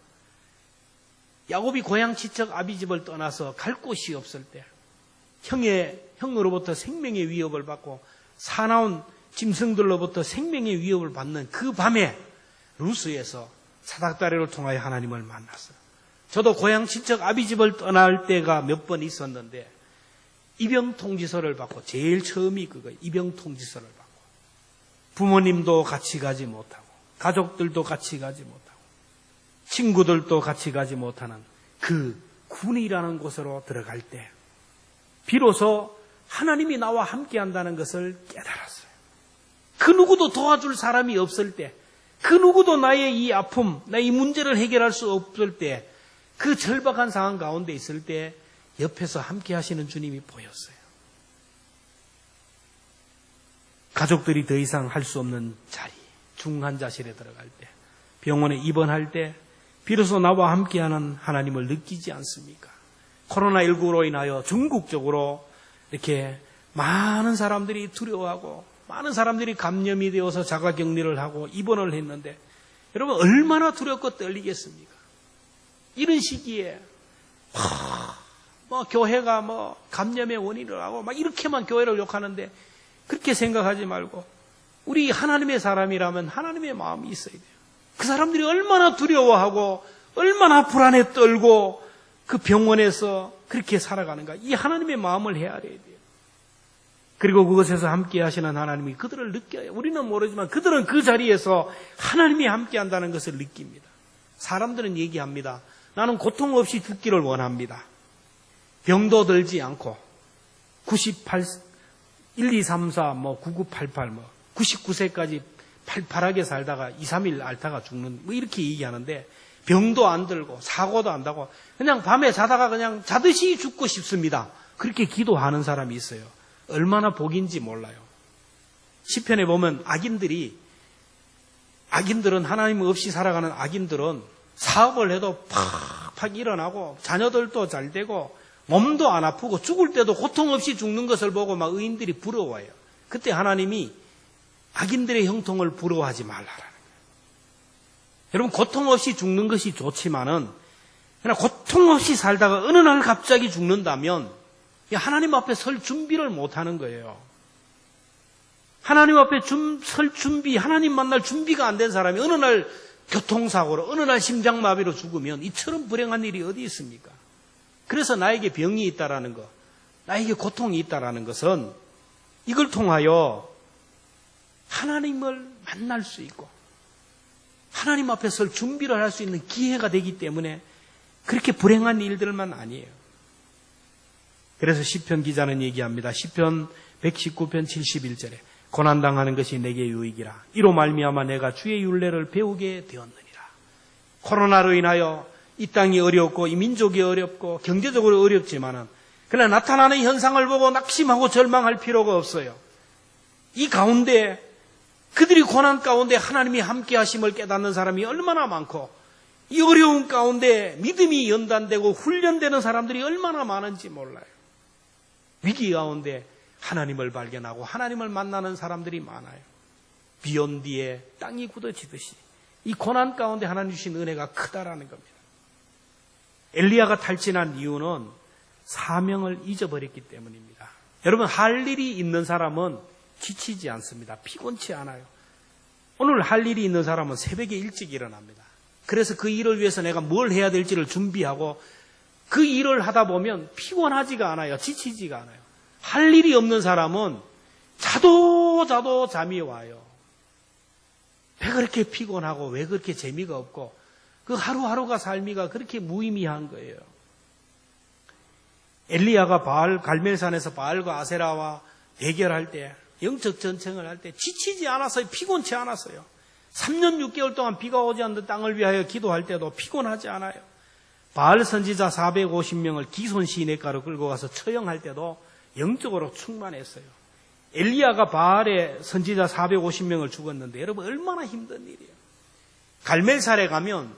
[SPEAKER 1] 야곱이 고향 친척 아비집을 떠나서 갈 곳이 없을 때 형으로부터 생명의 위협을 받고 사나운 짐승들로부터 생명의 위협을 받는 그 밤에 루스에서 사닥다리를 통하여 하나님을 만났어요. 저도 고향 친척 아비집을 떠날 때가 몇 번 있었는데 입영 통지서를 받고 제일 처음이 그거예요. 입영 통지서를 받고 부모님도 같이 가지 못하고 가족들도 같이 가지 못하고 친구들도 같이 가지 못하는 그 군이라는 곳으로 들어갈 때 비로소 하나님이 나와 함께 한다는 것을 깨달았어요. 그 누구도 도와줄 사람이 없을 때, 그 누구도 나의 이 아픔, 나의 이 문제를 해결할 수 없을 때, 그 절박한 상황 가운데 있을 때 옆에서 함께 하시는 주님이 보였어요. 가족들이 더 이상 할 수 없는 자리, 중환자실에 들어갈 때, 병원에 입원할 때 비로소 나와 함께하는 하나님을 느끼지 않습니까? 코로나19로 인하여 전국적으로 이렇게 많은 사람들이 두려워하고 많은 사람들이 감염이 되어서 자가격리를 하고 입원을 했는데 여러분 얼마나 두렵고 떨리겠습니까? 이런 시기에 교회가 감염의 원인을 하고 막 이렇게만 교회를 욕하는데 그렇게 생각하지 말고 우리 하나님의 사람이라면 하나님의 마음이 있어야 돼요. 그 사람들이 얼마나 두려워하고 얼마나 불안에 떨고 그 병원에서 그렇게 살아가는가. 이 하나님의 마음을 헤아려야 돼요. 그리고 그것에서 함께 하시는 하나님이 그들을 느껴요. 우리는 모르지만 그들은 그 자리에서 하나님이 함께 한다는 것을 느낍니다. 사람들은 얘기합니다. 나는 고통 없이 죽기를 원합니다. 병도 들지 않고 1, 2, 3, 4, 9988, 99세까지 팔팔하게 살다가 2, 3일 앓다가 죽는 이렇게 얘기하는데 병도 안 들고 사고도 안 나고 그냥 밤에 자다가 그냥 자듯이 죽고 싶습니다. 그렇게 기도하는 사람이 있어요. 얼마나 복인지 몰라요. 시편에 보면 악인들은 하나님 없이 살아가는 악인들은 사업을 해도 팍팍 일어나고 자녀들도 잘 되고 몸도 안 아프고 죽을 때도 고통 없이 죽는 것을 보고 막 의인들이 부러워해요. 그때 하나님이 악인들의 형통을 부러워하지 말라라는 거예요. 여러분 고통 없이 죽는 것이 좋지만은 그냥 고통 없이 살다가 어느 날 갑자기 죽는다면 하나님 앞에 설 준비를 못하는 거예요. 하나님 앞에 설 준비, 하나님 만날 준비가 안 된 사람이 어느 날 교통사고로, 어느 날 심장마비로 죽으면 이처럼 불행한 일이 어디 있습니까? 그래서 나에게 병이 있다라는 것, 나에게 고통이 있다라는 것은 이걸 통하여 하나님을 만날 수 있고 하나님 앞에 설 준비를 할 수 있는 기회가 되기 때문에 그렇게 불행한 일들만 아니에요. 그래서 시편 기자는 얘기합니다. 시편 119편 71절에 고난당하는 것이 내게 유익이라. 이로 말미암아 내가 주의 율례를 배우게 되었느니라. 코로나로 인하여 이 땅이 어렵고 이 민족이 어렵고 경제적으로 어렵지만은 그러나 나타나는 현상을 보고 낙심하고 절망할 필요가 없어요. 이 가운데 그들이 고난 가운데 하나님이 함께 하심을 깨닫는 사람이 얼마나 많고 이 어려운 가운데 믿음이 연단되고 훈련되는 사람들이 얼마나 많은지 몰라요. 위기 가운데 하나님을 발견하고 하나님을 만나는 사람들이 많아요. 비 온 뒤에 땅이 굳어지듯이 이 고난 가운데 하나님 주신 은혜가 크다라는 겁니다. 엘리야가 탈진한 이유는 사명을 잊어버렸기 때문입니다. 여러분 할 일이 있는 사람은 지치지 않습니다. 피곤치 않아요. 오늘 할 일이 있는 사람은 새벽에 일찍 일어납니다. 그래서 그 일을 위해서 내가 뭘 해야 될지를 준비하고 그 일을 하다 보면 피곤하지가 않아요. 지치지가 않아요. 할 일이 없는 사람은 자도 잠이 와요. 왜 그렇게 피곤하고 왜 그렇게 재미가 없고 그 하루하루가 삶이가 그렇게 무의미한 거예요. 엘리야가 갈멜산에서 바알과 아세라와 대결할 때 영적 전쟁을 할 때 지치지 않았어요. 피곤치 않았어요. 3년 6개월 동안 비가 오지 않는 땅을 위하여 기도할 때도 피곤하지 않아요. 바알 선지자 450명을 기손 시내가로 끌고 가서 처형할 때도 영적으로 충만했어요. 엘리야가 바알의 선지자 450명을 죽었는데 여러분 얼마나 힘든 일이에요. 갈멜산에 가면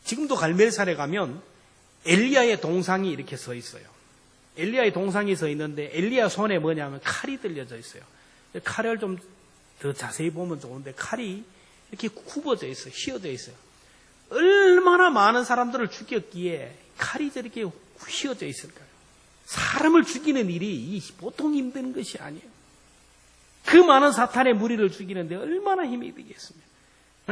[SPEAKER 1] 지금도 갈멜산에 가면 엘리야의 동상이 이렇게 서 있어요. 엘리야의 동상이 서 있는데 엘리야 손에 뭐냐면 칼이 들려져 있어요. 칼을 좀 더 자세히 보면 좋은데 칼이 이렇게 굽어져 있어요. 휘어져 있어요. 얼마나 많은 사람들을 죽였기에 칼이 저렇게 휘어져 있을까요? 사람을 죽이는 일이 보통 힘든 것이 아니에요. 그 많은 사탄의 무리를 죽이는데 얼마나 힘이 들겠습니까?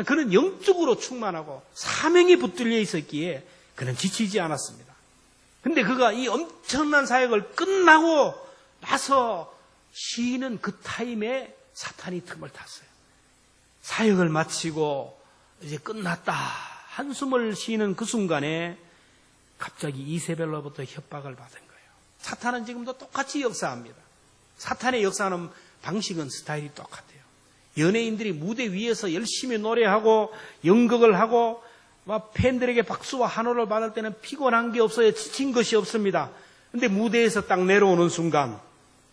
[SPEAKER 1] 그는 영적으로 충만하고 사명이 붙들려 있었기에 그는 지치지 않았습니다. 근데 그가 이 엄청난 사역을 끝나고 나서 쉬는 그 타임에 사탄이 틈을 탔어요. 사역을 마치고 이제 끝났다 한숨을 쉬는 그 순간에 갑자기 이세벨로부터 협박을 받은 거예요. 사탄은 지금도 똑같이 역사합니다. 사탄의 역사하는 방식은 스타일이 똑같아요. 연예인들이 무대 위에서 열심히 노래하고 연극을 하고 막 팬들에게 박수와 환호를 받을 때는 피곤한 게 없어요. 지친 것이 없습니다. 근데 무대에서 딱 내려오는 순간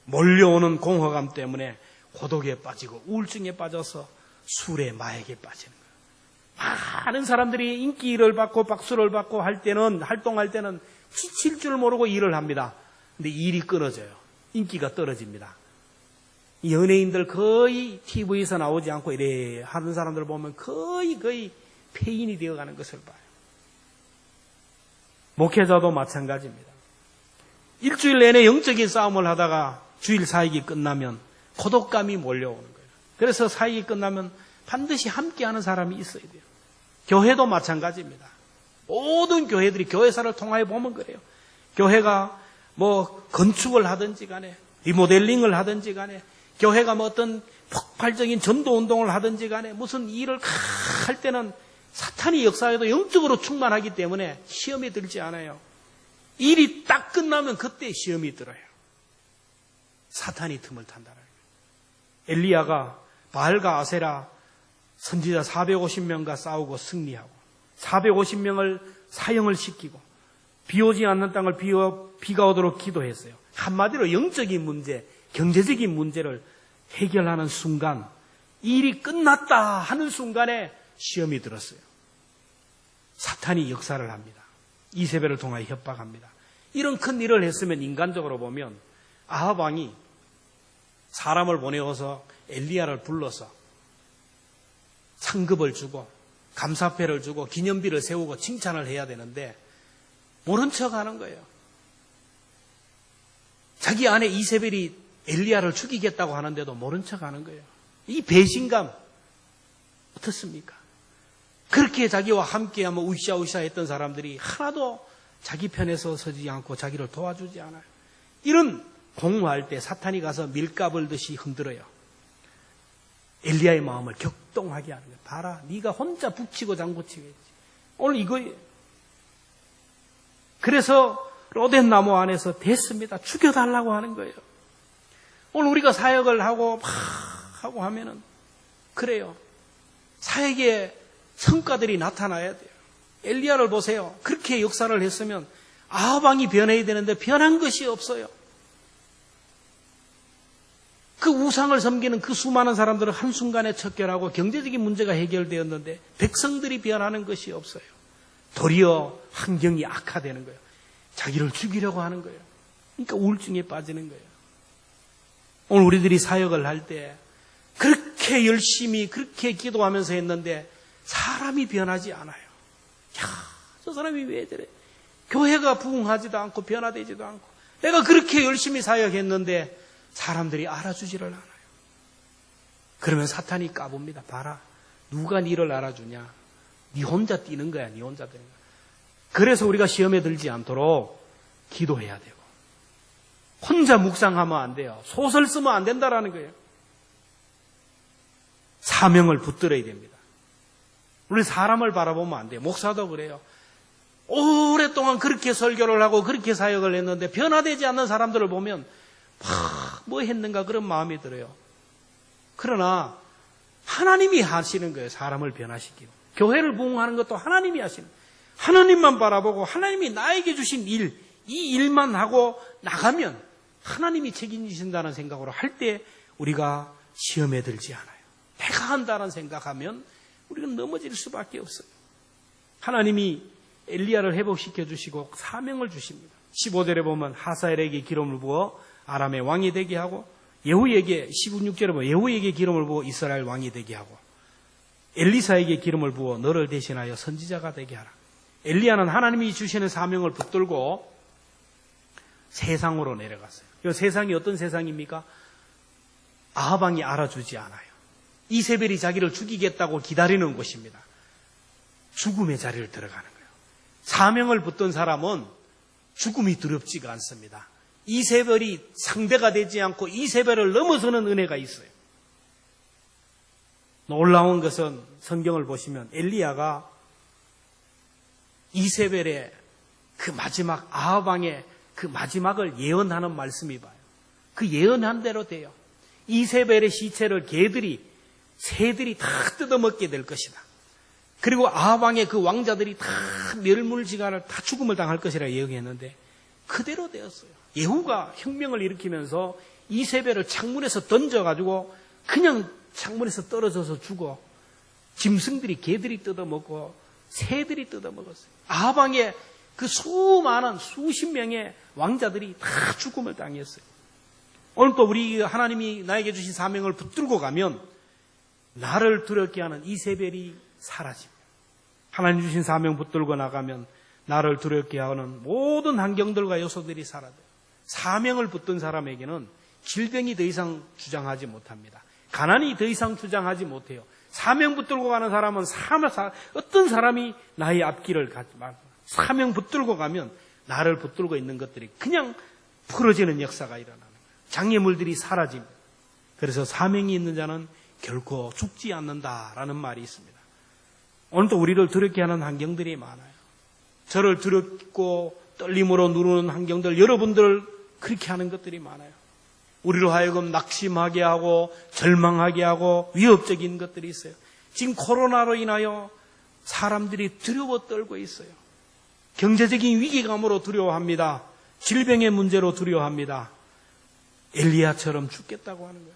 [SPEAKER 1] 몰려오는 공허감 때문에 고독에 빠지고 우울증에 빠져서 술에 마약에 빠지는 거예요. 많은 사람들이 인기를 받고 박수를 받고 활동할 때는 지칠 줄 모르고 일을 합니다. 근데 일이 끊어져요. 인기가 떨어집니다. 연예인들 거의 TV에서 나오지 않고 이래 하는 사람들 보면 거의 폐인이 되어가는 것을 봐요. 목회자도 마찬가지입니다. 일주일 내내 영적인 싸움을 하다가 주일 사역이 끝나면 고독감이 몰려오는 거예요. 그래서 사역이 끝나면 반드시 함께하는 사람이 있어야 돼요. 교회도 마찬가지입니다. 모든 교회들이 교회사를 통하여 보면 그래요. 교회가 뭐 건축을 하든지 간에 리모델링을 하든지 간에 교회가 뭐 어떤 폭발적인 전도 운동을 하든지 간에 무슨 일을 할 때는 사탄이 역사에도 영적으로 충만하기 때문에 시험에 들지 않아요. 일이 딱 끝나면 그때 시험이 들어요. 사탄이 틈을 탄다는 거예요. 엘리야가 바알과 아세라 선지자 450명과 싸우고 승리하고 450명을 사형을 시키고 비 오지 않는 땅을 비가 오도록 기도했어요. 한마디로 영적인 문제, 경제적인 문제를 해결하는 순간 일이 끝났다 하는 순간에 시험이 들었어요. 사탄이 역사를 합니다. 이세벨을 통하여 협박합니다. 이런 큰 일을 했으면 인간적으로 보면 아합 왕이 사람을 보내어서 엘리야를 불러서 상급을 주고 감사패를 주고 기념비를 세우고 칭찬을 해야 되는데 모른 척하는 거예요. 자기 아내 이세벨이 엘리야를 죽이겠다고 하는데도 모른 척하는 거예요. 이 배신감 어떻습니까? 그렇게 자기와 함께하면 으쌰으쌰 했던 사람들이 하나도 자기 편에 서지 않고 자기를 도와주지 않아요. 이런 공허할 때 사탄이 가서 밀가불 듯이 흔들어요. 엘리야의 마음을 격동하게 하는 거예요. 봐라, 네가 혼자 북치고 장구치고 했지. 오늘 이거예요. 그래서 로덴 나무 안에서 됐습니다. 죽여달라고 하는 거예요. 오늘 우리가 사역을 하고 막 하고 하면은 그래요. 사역의 성과들이 나타나야 돼요. 엘리야를 보세요. 그렇게 역사를 했으면 아합 왕이 변해야 되는데 변한 것이 없어요. 그 우상을 섬기는 그 수많은 사람들은 한순간에 척결하고 경제적인 문제가 해결되었는데 백성들이 변하는 것이 없어요. 도리어 환경이 악화되는 거예요. 자기를 죽이려고 하는 거예요. 그러니까 우울증에 빠지는 거예요. 오늘 우리들이 사역을 할 때 그렇게 열심히 그렇게 기도하면서 했는데 사람이 변하지 않아요. 야, 저 사람이 왜 저래? 교회가 부흥하지도 않고 변화되지도 않고 내가 그렇게 열심히 사역했는데 사람들이 알아주지를 않아요. 그러면 사탄이 까봅니다. 봐라, 누가 니를 알아주냐? 니 혼자 뛰는 거야. 니 혼자 뛰는 거야. 그래서 우리가 시험에 들지 않도록 기도해야 되고 혼자 묵상하면 안 돼요. 소설 쓰면 안 된다라는 거예요. 사명을 붙들어야 됩니다. 우리 사람을 바라보면 안 돼요. 목사도 그래요. 오랫동안 그렇게 설교를 하고 그렇게 사역을 했는데 변화되지 않는 사람들을 보면 뭐 했는가 그런 마음이 들어요. 그러나 하나님이 하시는 거예요. 사람을 변화시키고. 교회를 부흥하는 것도 하나님이 하시는 거예요. 하나님만 바라보고 하나님이 나에게 주신 일, 이 일만 하고 나가면 하나님이 책임지신다는 생각으로 할 때 우리가 시험에 들지 않아요. 내가 한다는 생각하면 우리는 넘어질 수밖에 없어요. 하나님이 엘리야를 회복시켜 주시고 사명을 주십니다. 15절에 보면 하사엘에게 기름을 부어 아람의 왕이 되게 하고 예후에게 16절에 보면 예후에게 기름을 부어 이스라엘 왕이 되게 하고 엘리사에게 기름을 부어 너를 대신하여 선지자가 되게 하라. 엘리야는 하나님이 주시는 사명을 붙들고 세상으로 내려갔어요. 이 세상이 어떤 세상입니까? 아합 왕이 알아주지 않아요. 이세벨이 자기를 죽이겠다고 기다리는 곳입니다. 죽음의 자리를 들어가는 거예요. 사명을 붙든 사람은 죽음이 두렵지가 않습니다. 이세벨이 상대가 되지 않고 이세벨을 넘어서는 은혜가 있어요. 놀라운 것은 성경을 보시면 엘리야가 이세벨의 그 마지막 아합 왕의 그 마지막을 예언하는 말씀이 봐요. 그 예언한 대로 돼요. 이세벨의 시체를 새들이 다 뜯어먹게 될 것이다. 그리고 아합 왕의 그 왕자들이 다 멸물지간을 다 죽음을 당할 것이라 예언했는데 그대로 되었어요. 예후가 혁명을 일으키면서 이세벨을 창문에서 던져가지고 그냥 창문에서 떨어져서 죽어. 짐승들이 개들이 뜯어먹고 새들이 뜯어먹었어요. 아합 왕의 그 수많은 수십 명의 왕자들이 다 죽음을 당했어요. 오늘 또 우리 하나님이 나에게 주신 사명을 붙들고 가면 나를 두렵게 하는 이세벨이 사라집니다. 하나님 주신 사명 붙들고 나가면 나를 두렵게 하는 모든 환경들과 요소들이 사라져요. 사명을 붙든 사람에게는 질병이 더 이상 주장하지 못합니다. 가난이 더 이상 주장하지 못해요. 사명 붙들고 가는 사람은 어떤 사람이 나의 앞길을 가지 말고 사명 붙들고 가면 나를 붙들고 있는 것들이 그냥 풀어지는 역사가 일어나는 거예요. 장애물들이 사라집니다. 그래서 사명이 있는 자는 결코 죽지 않는다라는 말이 있습니다. 오늘도 우리를 두렵게 하는 환경들이 많아요. 저를 두렵고 떨림으로 누르는 환경들, 여러분들 그렇게 하는 것들이 많아요. 우리로 하여금 낙심하게 하고 절망하게 하고 위협적인 것들이 있어요. 지금 코로나로 인하여 사람들이 두려워 떨고 있어요. 경제적인 위기감으로 두려워합니다. 질병의 문제로 두려워합니다. 엘리야처럼 죽겠다고 하는 거예요.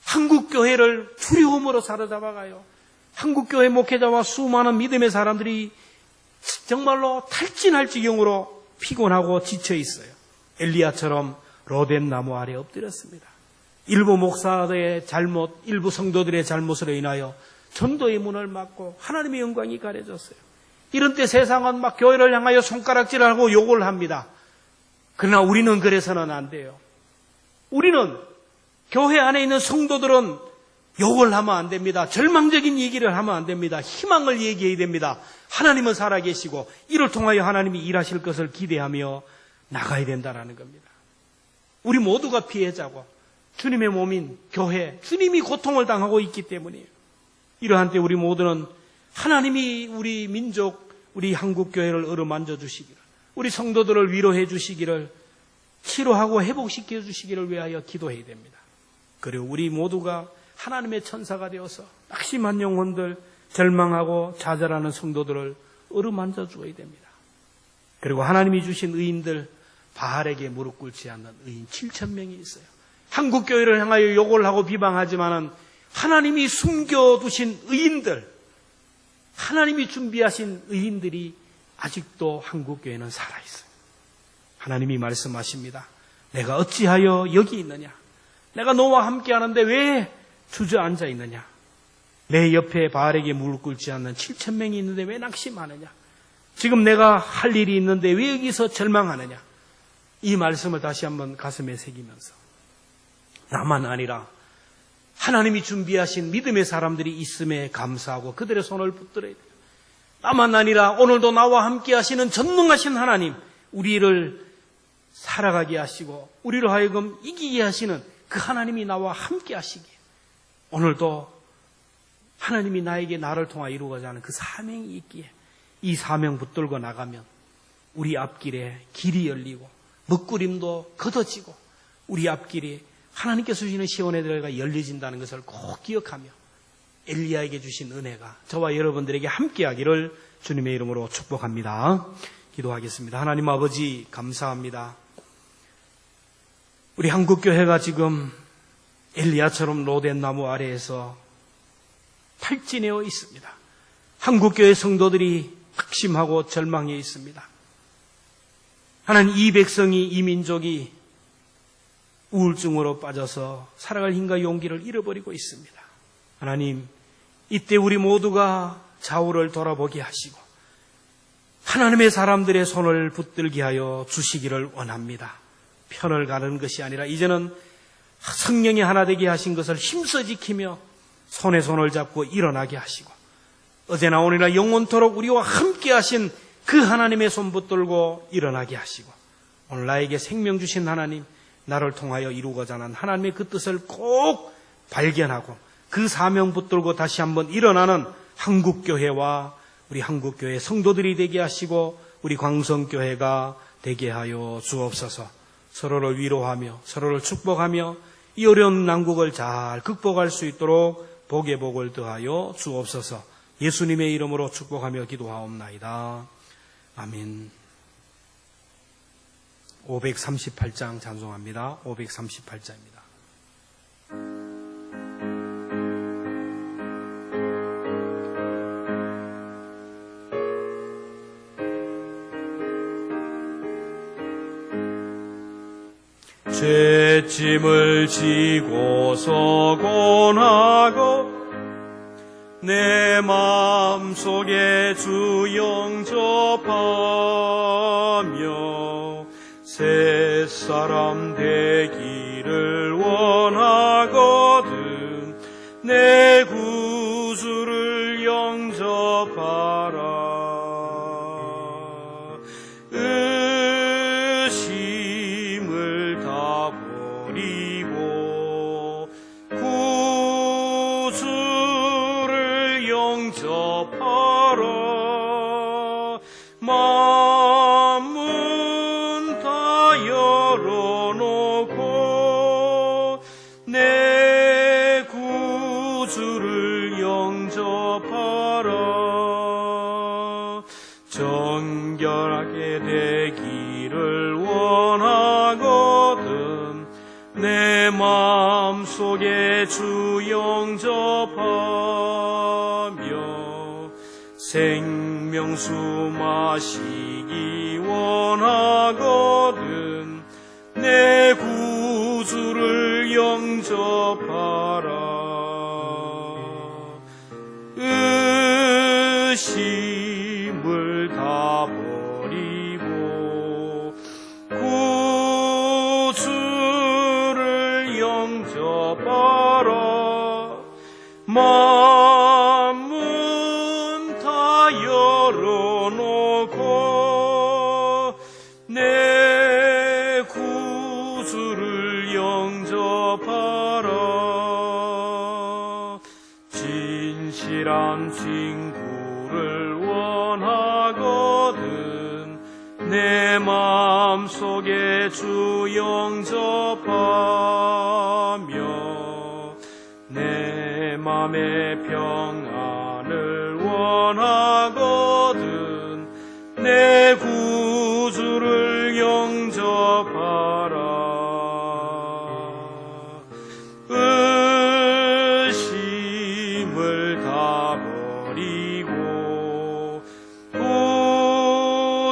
[SPEAKER 1] 한국교회를 두려움으로 사로잡아가요. 한국교회 목회자와 수많은 믿음의 사람들이 정말로 탈진할 지경으로 피곤하고 지쳐 있어요. 엘리야처럼 로뎀 나무 아래 엎드렸습니다. 일부 목사들의 잘못, 일부 성도들의 잘못으로 인하여 전도의 문을 막고 하나님의 영광이 가려졌어요. 이런 때 세상은 막 교회를 향하여 손가락질하고 욕을 합니다. 그러나 우리는 그래서는 안 돼요. 우리는 교회 안에 있는 성도들은 욕을 하면 안 됩니다. 절망적인 얘기를 하면 안 됩니다. 희망을 얘기해야 됩니다. 하나님은 살아계시고 이를 통하여 하나님이 일하실 것을 기대하며 나가야 된다는 겁니다. 우리 모두가 피해자고 주님의 몸인 교회, 주님이 고통을 당하고 있기 때문이에요. 이러한 때 우리 모두는 하나님이 우리 민족, 우리 한국교회를 어루만져 주시기를, 우리 성도들을 위로해 주시기를, 치료하고 회복시켜 주시기를 위하여 기도해야 됩니다. 그리고 우리 모두가 하나님의 천사가 되어서 낙심한 영혼들, 절망하고 좌절하는 성도들을 어루만져 주어야 됩니다. 그리고 하나님이 주신 의인들, 바알에게 무릎 꿇지 않는 의인 7,000명이 있어요. 한국교회를 향하여 욕을 하고 비방하지만은 하나님이 숨겨두신 의인들, 하나님이 준비하신 의인들이 아직도 한국교회는 살아있어요. 하나님이 말씀하십니다. 내가 어찌하여 여기 있느냐? 내가 너와 함께 하는데 왜 주저앉아 있느냐? 내 옆에 바알에게 무릎 꿇지 않는 7,000명이 있는데 왜 낙심하느냐? 지금 내가 할 일이 있는데 왜 여기서 절망하느냐? 이 말씀을 다시 한번 가슴에 새기면서 나만 아니라 하나님이 준비하신 믿음의 사람들이 있음에 감사하고 그들의 손을 붙들어야 돼요. 나만 아니라 오늘도 나와 함께 하시는 전능하신 하나님, 우리를 살아가게 하시고 우리로 하여금 이기게 하시는 그 하나님이 나와 함께 하시기에 오늘도 하나님이 나를 통하 이루고자 하는 그 사명이 있기에 이 사명 붙들고 나가면 우리 앞길에 길이 열리고 먹구림도 걷어지고 우리 앞길이 하나님께서 주시는 시온의 들가 열려진다는 것을 꼭 기억하며 엘리야에게 주신 은혜가 저와 여러분들에게 함께하기를 주님의 이름으로 축복합니다. 기도하겠습니다. 하나님 아버지 감사합니다. 우리 한국교회가 지금 엘리야처럼 로뎀 나무 아래에서 탈진해 있습니다. 한국교회 성도들이 낙심하고 절망해 있습니다. 하나님, 이 백성이, 이 민족이 우울증으로 빠져서 살아갈 힘과 용기를 잃어버리고 있습니다. 하나님, 이때 우리 모두가 좌우를 돌아보게 하시고 하나님의 사람들의 손을 붙들게 하여 주시기를 원합니다. 편을 가르는 것이 아니라 이제는 성령이 하나 되게 하신 것을 힘써 지키며 손에 손을 잡고 일어나게 하시고 어제나 오늘이나 영원토록 우리와 함께 하신 그 하나님의 손 붙들고 일어나게 하시고 오늘 나에게 생명 주신 하나님, 나를 통하여 이루고자 하는 하나님의 그 뜻을 꼭 발견하고 그 사명 붙들고 다시 한번 일어나는 한국교회와 우리 한국교회 성도들이 되게 하시고 우리 광성교회가 되게 하여 주옵소서. 서로를 위로하며 서로를 축복하며 이 어려운 난국을 잘 극복할 수 있도록 복의 복을 더하여 주옵소서. 예수님의 이름으로 축복하며 기도하옵나이다. 아멘. 538장 찬송합니다. 538장입니다. 죄짐을 지고서 고나고 내 마음속에 주 영접하며 새사람 되기를 원하거든 내 구주를 영접하라. 의심을 다 버리고 구주를 영접하라. 마음은 다 열어놓고 내 구주를 영접하라. 정결하게 되기를 원하거든 내 마음속에 주 영접하며 생명수 마시기 원하거든 내 구주를 영접하라. 의심을 다 버리고 구주를 영접하라. 마음은 다 열어놓고 내 구주를 영접하라. 진실한 친구를 원하거든 내 마음속에 주 영접하며 내 맘의 평안을 원하거든 내 구주를 영접하라. 의심을 다 버리고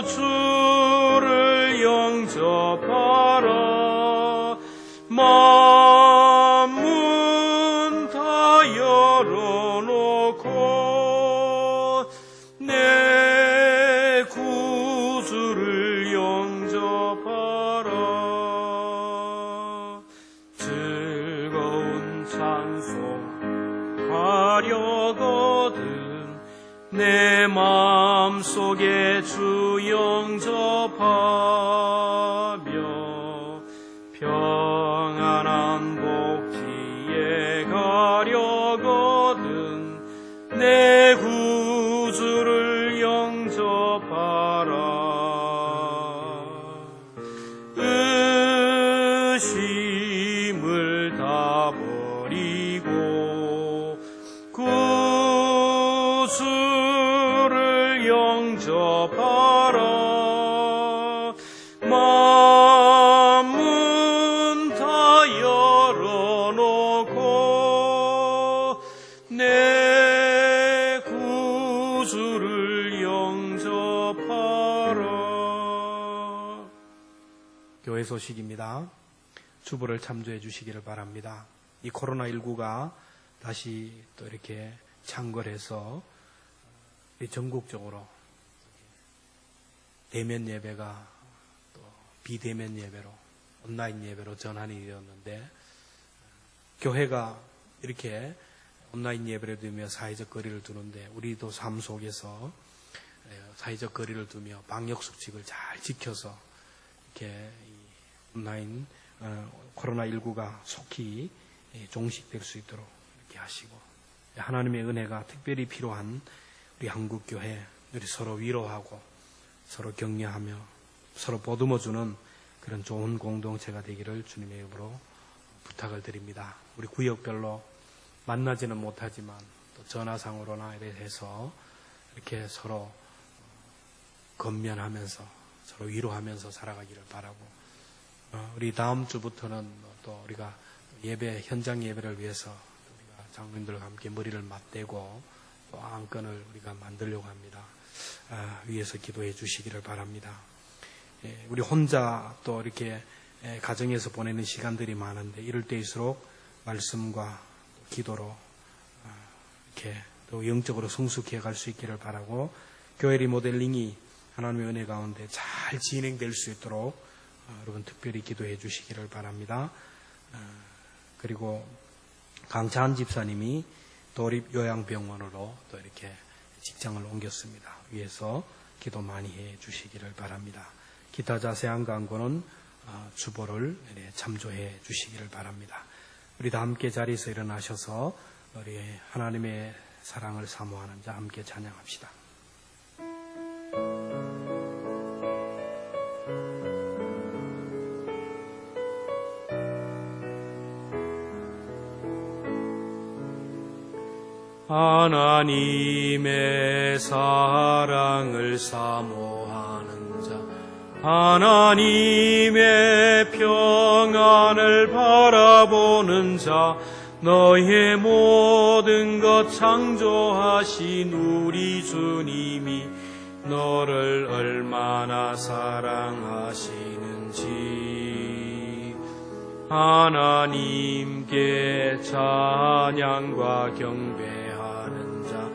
[SPEAKER 1] 구주를 영접하라. 마음은 다 열어놓고 내 구주를 영접하라. 즐거운 찬송하려거든 내 마음속에 주 영접하며 평안한 복지에 가려거든 내 구주를 영접하라. 의심을 다 버리고 구주를 영접하라. 마음은 다 열어놓고 내 구주를 영접하라. 교회 소식입니다. 주보를 참조해 주시기를 바랍니다. 이 코로나19가 다시 또 이렇게 창궐해서 전국적으로 대면 예배가 또 비대면 예배로 온라인 예배로 전환이 되었는데, 교회가 이렇게 온라인 예배를 두며 사회적 거리를 두는데 우리도 삶 속에서 사회적 거리를 두며 방역 수칙을 잘 지켜서 이렇게 온라인 코로나19가 속히 종식될 수 있도록 이렇게 하시고, 하나님의 은혜가 특별히 필요한 우리 한국교회, 우리 서로 위로하고 서로 격려하며 서로 보듬어주는 그런 좋은 공동체가 되기를 주님의 이름으로 부탁을 드립니다. 우리 구역별로 만나지는 못하지만 또 전화상으로나 해서 이렇게 서로 건면하면서 서로 위로하면서 살아가기를 바라고, 우리 다음 주부터는 또 우리가 예배, 현장 예배를 위해서 우리가 장로님들과 함께 머리를 맞대고 또 안건을 우리가 만들려고 합니다. 위에서 기도해 주시기를 바랍니다. 우리 혼자 또 이렇게 가정에서 보내는 시간들이 많은데 이럴 때일수록 말씀과 기도로 이렇게 또 영적으로 성숙해 갈 수 있기를 바라고, 교회 리모델링이 하나님의 은혜 가운데 잘 진행될 수 있도록 여러분 특별히 기도해 주시기를 바랍니다. 그리고 강찬 집사님이 도립요양병원으로 또 이렇게 직장을 옮겼습니다. 위에서 기도 많이 해 주시기를 바랍니다. 기타 자세한 광고는 주보를 참조해 주시기를 바랍니다. 우리 다 함께 자리에서 일어나셔서 우리 하나님의 사랑을 사모하는 자 함께 찬양합시다. 하나님의 사랑을 사모하는 자, 하나님의 평안을 바라보는 자, 너의 모든 것 창조하신 우리 주님이 너를 얼마나 사랑하시는지, 하나님께 찬양과 경배하는 자,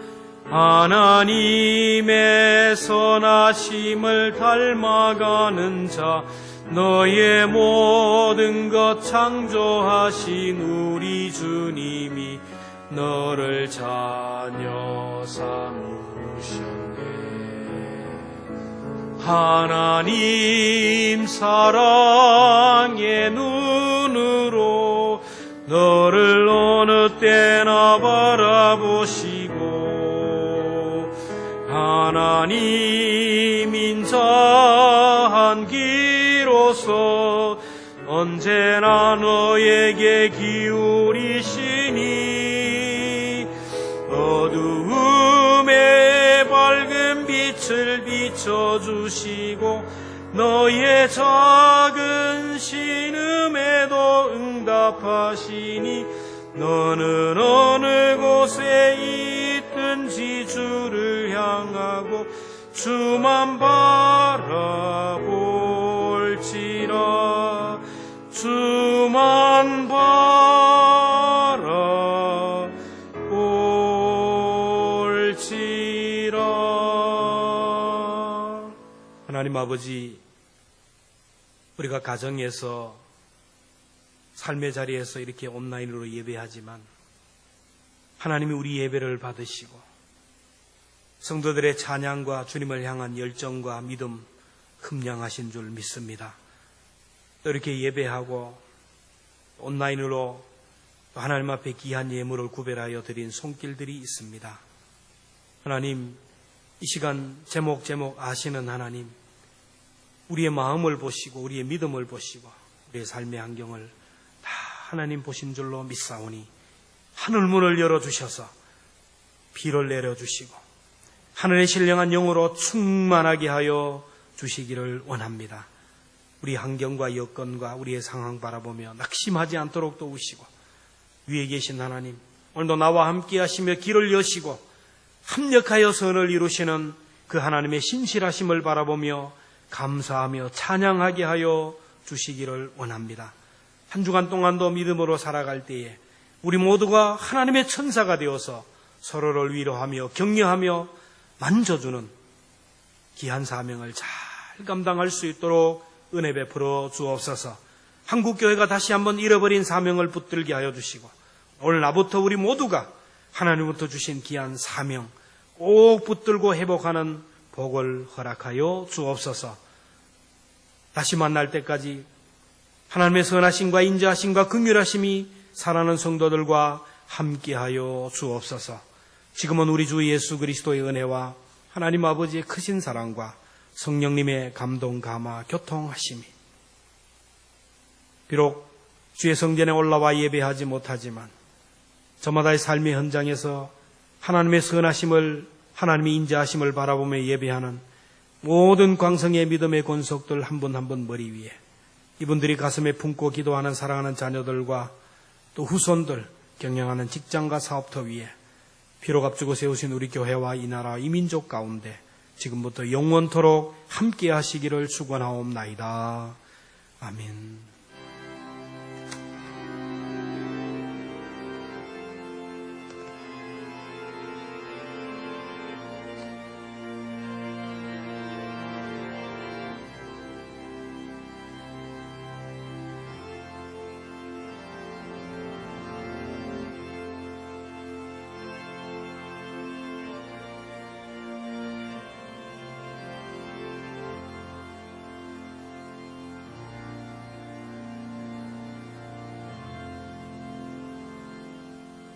[SPEAKER 1] 하나님의 선하심을 닮아가는 자, 너의 모든 것 창조하신 우리 주님이 너를 자녀 삼으셨네. 하나님 사랑의 눈으로 너를 어느 때나 바라보시고, 하나님 인자한 기로서 언제나 너에게 기울이시니, 어두움에 밝은 빛을 비춰주시고 너의 작은 신음에도 응답하시니, 너는 어느 곳에 있든지 주를 향하고 주만 바라볼지라, 주만 바라볼지라. 하나님 아버지, 우리가 가정에서 삶의 자리에서 이렇게 온라인으로 예배하지만 하나님이 우리 예배를 받으시고 성도들의 찬양과 주님을 향한 열정과 믿음 흠량하신 줄 믿습니다. 또 이렇게 예배하고 온라인으로 하나님 앞에 귀한 예물을 구별하여 드린 손길들이 있습니다. 하나님, 이 시간 제목 아시는 하나님, 우리의 마음을 보시고 우리의 믿음을 보시고 우리의 삶의 환경을 다 하나님 보신 줄로 믿사오니 하늘문을 열어주셔서 비를 내려주시고 하늘의 신령한 영으로 충만하게 하여 주시기를 원합니다. 우리 환경과 여건과 우리의 상황 바라보며 낙심하지 않도록 도우시고, 위에 계신 하나님, 오늘도 나와 함께 하시며 길을 여시고 합력하여 선을 이루시는 그 하나님의 신실하심을 바라보며 감사하며 찬양하게 하여 주시기를 원합니다. 한 주간 동안도 믿음으로 살아갈 때에 우리 모두가 하나님의 천사가 되어서 서로를 위로하며 격려하며 만져주는 귀한 사명을 잘 감당할 수 있도록 은혜 베풀어 주옵소서. 한국교회가 다시 한번 잃어버린 사명을 붙들게 하여 주시고, 오늘 나부터 우리 모두가 하나님부터 주신 귀한 사명 꼭 붙들고 회복하는 복을 허락하여 주옵소서. 다시 만날 때까지 하나님의 선하심과 인자하심과 긍휼하심이 사랑하는 성도들과 함께하여 주옵소서. 지금은 우리 주 예수 그리스도의 은혜와 하나님 아버지의 크신 사랑과 성령님의 감동, 감화, 교통하심이, 비록 주의 성전에 올라와 예배하지 못하지만 저마다의 삶의 현장에서 하나님의 선하심을, 하나님의 인자하심을 바라보며 예배하는 모든 광성의 믿음의 권속들 한 분 한 분 머리 위에, 이분들이 가슴에 품고 기도하는 사랑하는 자녀들과 또 후손들, 경영하는 직장과 사업터 위에 피로 값주고 세우신 우리 교회와 이 나라 이 민족 가운데 지금부터 영원토록 함께 하시기를 축원하옵나이다. 아멘.